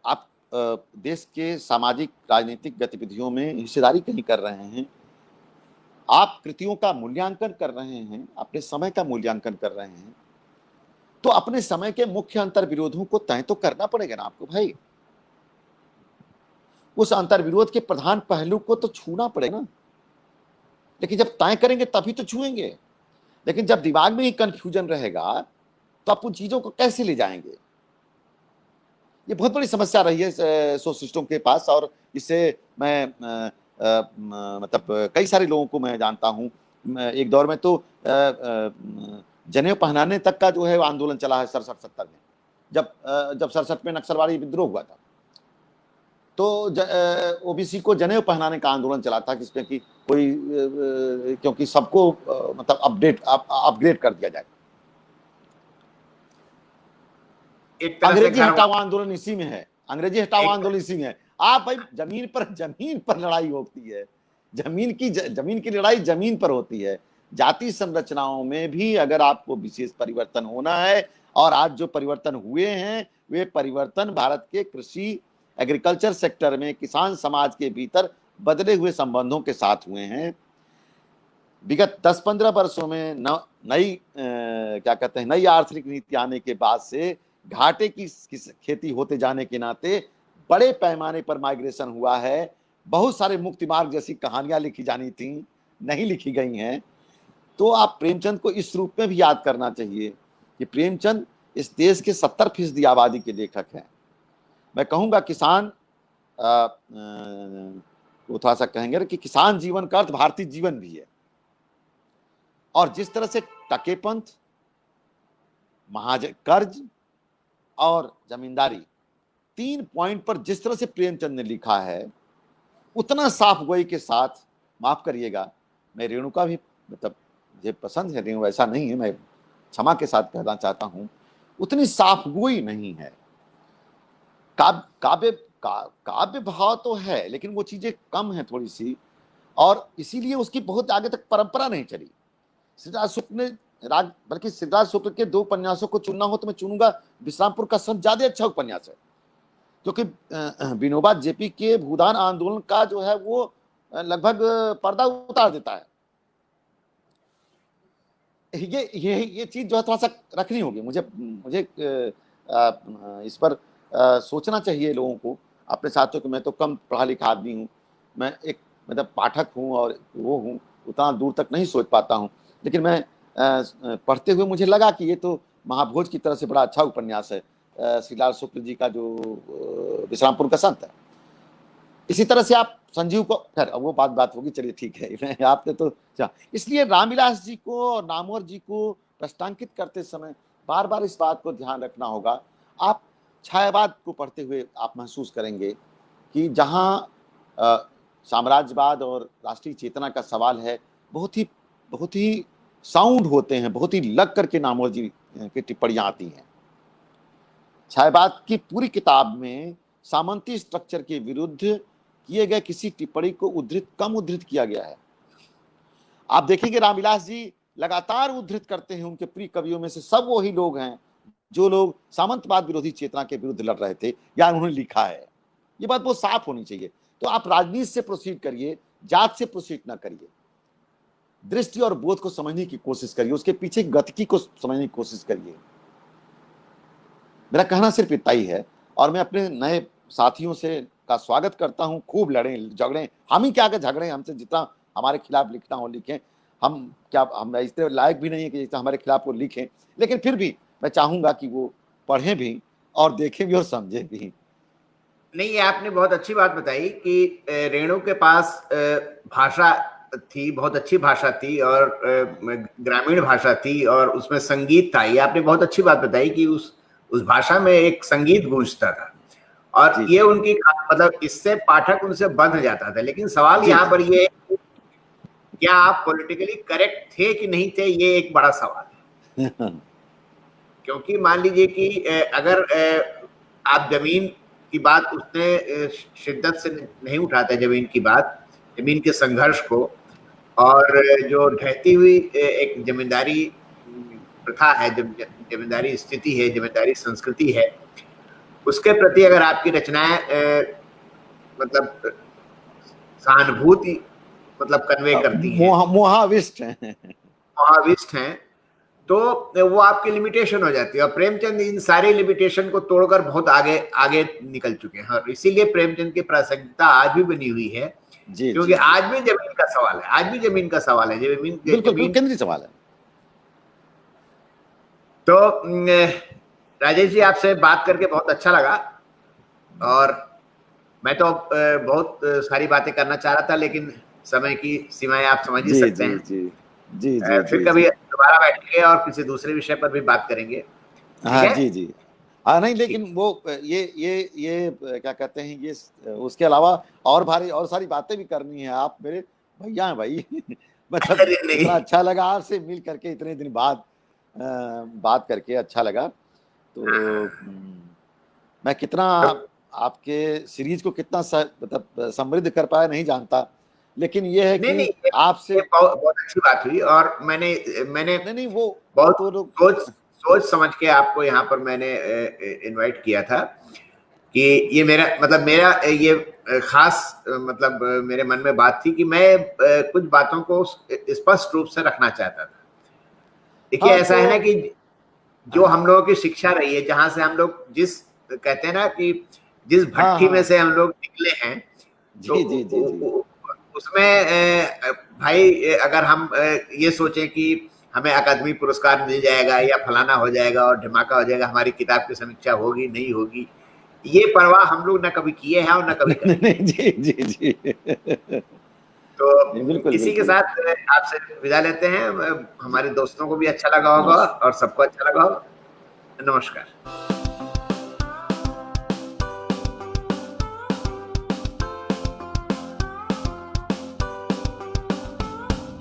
आप देश के सामाजिक राजनीतिक गतिविधियों में हिस्सेदारी कहीं कर रहे हैं, आप कृतियों का मूल्यांकन कर रहे हैं, अपने समय का मूल्यांकन कर रहे हैं, तो अपने समय के मुख्य अंतर विरोधों को तय तो करना पड़ेगा ना आपको भाई। उस अंतर विरोध के प्रधान पहलू को तो छूना पड़ेगा ना, लेकिन जब तय करेंगे तभी तो छुएंगे। लेकिन जब दिमाग में ही कंफ्यूजन रहेगा तो आप उन चीजों को कैसे ले जाएंगे? ये बहुत बड़ी समस्या रही है सोशलिस्टों के पास, और इससे मैं मतलब कई सारे लोगों को मैं जानता हूँ। एक दौर में तो जनेऊ पहनाने तक का जो है आंदोलन चला है 67-70 में, जब 67 में नक्सलवादी विद्रोह हुआ था, तो ओबीसी को जनेऊ पहनाने का आंदोलन चला था, जिसमें कि कोई क्योंकि सबको मतलब अपग्रेड कर दिया जाए। अंग्रेजी हटाओ आंदोलन इसी में है, अंग्रेजी हटाओ आंदोलन इसी में है। आप भाई जमीन पर लड़ाई होती है, जमीन की लड़ाई जमीन पर होती है। जाति संरचनाओं में भी अगर आपको विशेष परिवर्तन होना है, और आज जो परिवर्तन हुए हैं वे परिवर्तन भारत के कृषि एग्रीकल्चर सेक्टर में किसान समाज के भीतर बदले हुए संबंधों के साथ हुए हैं। विगत 10-15 वर्षों में नई आर्थिक नीति आने के बाद से घाटे की खेती होते जाने के नाते बड़े पैमाने पर माइग्रेशन हुआ है। बहुत सारे मुक्ति मार्ग जैसी कहानियां लिखी जानी थी, नहीं लिखी गई हैं। तो आप प्रेमचंद को इस रूप में भी याद करना चाहिए कि प्रेमचंद इस देश के 70% आबादी के लेखक हैं। मैं कहूंगा किसान वो थोड़ा सा कहेंगे कि किसान जीवन का अर्थ भारतीय जीवन भी है, और जिस तरह से टकेपंथ, कर्ज और जमींदारी 3 पॉइंट पर जिस तरह से प्रेमचंद ने लिखा है, उतना साफ गोई के साथ, माफ करिएगा मैं रेणुका भी मतलब मुझे पसंद है, रेणु ऐसा नहीं है, मैं क्षमा के साथ कहना चाहता हूं, उतनी साफ गोई नहीं है। काव्य भाव तो है, लेकिन वो चीजें कम है थोड़ी सी, और इसीलिए उसकी बहुत आगे तक परंपरा नहीं चली। सिद्धार्थ शुक्ल ने बल्कि सिद्धार्थ शुक्ल के 2 उपन्यासों को चुनना हो तो मैं चुनूंगा विश्रामपुर का संत, ज्यादा अच्छा उपन्यास है, क्योंकि विनोबा जेपी के भूदान आंदोलन का जो है वो लगभग पर्दा उतार देता है। ये चीज जो है थोड़ा सा रखनी होगी, मुझे इस पर सोचना चाहिए लोगों को, अपने साथियों को। मैं तो कम पढ़ा लिखा आदमी हूँ, मैं एक मतलब पाठक हूँ और वो हूँ, उतना दूर तक नहीं सोच पाता हूँ, लेकिन मैं पढ़ते हुए मुझे लगा कि ये तो महाभोज की तरह से बड़ा अच्छा उपन्यास है, सिद्धार्थ शुक्ल जी का जो विश्रामपुर का संत है। इसी तरह से आप संजीव को, खैर वो बात होगी, चलिए ठीक है, आपने तो इसलिए रामविलास जी को और नामवर जी को प्रश्नांकित करते समय बार बार इस बात को ध्यान रखना होगा। आप छायावाद को पढ़ते हुए आप महसूस करेंगे कि जहाँ साम्राज्यवाद और राष्ट्रीय चेतना का सवाल है, बहुत ही साउंड होते हैं, बहुत ही लग करके नामवर जी की टिप्पणियां आती हैं। छायावाद की पूरी किताब में सामंती स्ट्रक्चर के विरुद्ध किए गए किसी टिप्पणी को कम उद्धृत किया गया है। आप देखेंगे रामविलास जी लगातार उद्धृत करते हैं, उनके प्रिय कवियों में से सब वही लोग हैं जो लोग सामंतवाद विरोधी चेतना के विरुद्ध लड़ रहे थे या उन्होंने लिखा है। ये बात बहुत साफ होनी चाहिए। तो आप राजनीति से प्रोसीड करिए, जात से प्रोसीड ना करिए, दृष्टि और बोध को समझने की कोशिश करिए, उसके पीछे गतिकी को समझने की कोशिश करिए। मेरा कहना सिर्फ इतना ही है, और मैं अपने नए साथियों से का स्वागत करता हूं। खूब लड़ें झगड़ें, हम ही क्या झगड़ें, हमसे जितना हमारे खिलाफ लिखना हो लिखें। हम इतने लायक भी नहीं है कि जितना हमारे खिलाफ वो लिखें, लेकिन फिर भी मैं चाहूंगा कि वो पढ़ें भी और देखें भी और समझें भी। नहीं, ये आपने बहुत अच्छी बात बताई कि रेणु के पास भाषा थी, बहुत अच्छी भाषा थी, और ग्रामीण भाषा थी, और उसमें संगीत था। ये आपने बहुत अच्छी बात बताई कि उस भाषा में एक संगीत गूंजता था, और ये उनकी मतलब इससे पाठक उनसे बंध जाता था। लेकिन सवाल यहाँ पर ये, क्या आप पॉलिटिकली करेक्ट थे कि नहीं थे, ये एक बड़ा सवाल है। क्योंकि मान लीजिए कि अगर आप जमीन की बात उतने शिद्दत से नहीं उठाते, जमीन की बात, जमीन के संघर्ष को, और जो ढहती हुई एक जमींदारी प्रथा है, जमींदारी स्थिति है, जमींदारी संस्कृति है, उसके प्रति अगर आपकी रचनाएं मतलब सहानुभूति मतलब कन्वे करती हैं, मोहाविष्ट हैं, तो वो आपकी लिमिटेशन हो जाती है। और प्रेमचंद इन सारी लिमिटेशन को तोड़कर बहुत आगे निकल चुके हैं, और इसीलिए प्रेमचंद की प्रासंगिकता आज भी बनी हुई है, क्योंकि आज भी जमीन का सवाल है, आज भी जमीन का सवाल है, जमीन केंद्रीय सवाल है। तो राजेश जी, आपसे बात करके बहुत अच्छा लगा, और मैं तो बहुत सारी बातें करना चाह रहा था, लेकिन समय की सीमाएं आप समझ ही जी सकते जी हैं। जी जी जी फिर जी कभी जी। दोबारा बैठेंगे और किसी दूसरे विषय पर भी बात करेंगे। ठीक हाँ है? जी जी। हाँ नहीं, ठीक। लेकिन वो ये क्या कहते हैं, ये उसके अलावा और भारी और सारी बातें भी करनी है। आप मेरे भैया हैं भाई। मतलब अरे नहीं। इतना अच्छा लगा आपसे मिल करके, इतने दिन बाद बात करके अच्छा लगा। तो मैं कितना आपके सीरीज को कितना मतलब समृद्ध कर पाया नहीं जानता, लेकिन ये है नहीं कि नहीं, आपसे ये बहुत बहुत अच्छी बात हुई, और मैंने मैंने नहीं नहीं, वो बहुत तो लोग सोच सोच समझ के आपको यहाँ पर मैंने इनवाइट किया था, कि ये मेरा मतलब मेरा ये खास मतलब मेरे मन में बात थी कि मैं कुछ बातों को स्पष्ट रूप से रखना चाहता था। देखिए, हाँ ऐसा तो है ना कि जो हाँ हम लोगों की शिक्षा रही है, जहां से हम लोग जिस कहते हैं ना कि जिस हाँ भट्टी में हाँ से हम लोग निकले हैं, तो जी जी जी जी उसमें भाई अगर हम ये सोचें कि हमें अकादमी पुरस्कार मिल जाएगा या फलाना हो जाएगा और धमाका हो जाएगा, हमारी किताब की समीक्षा होगी नहीं होगी, ये परवाह हम लोग ना कभी किए हैं और ना कभी नहीं करेंगे। नहीं जी जी जी। तो नहीं बिल्कुल इसी के बिल्कुल। साथ आपसे विदा लेते हैं। जी हमारे दोस्तों को भी अच्छा लगा होगा नमस्कार। और सबको अच्छा लगा होगा। नमस्कार।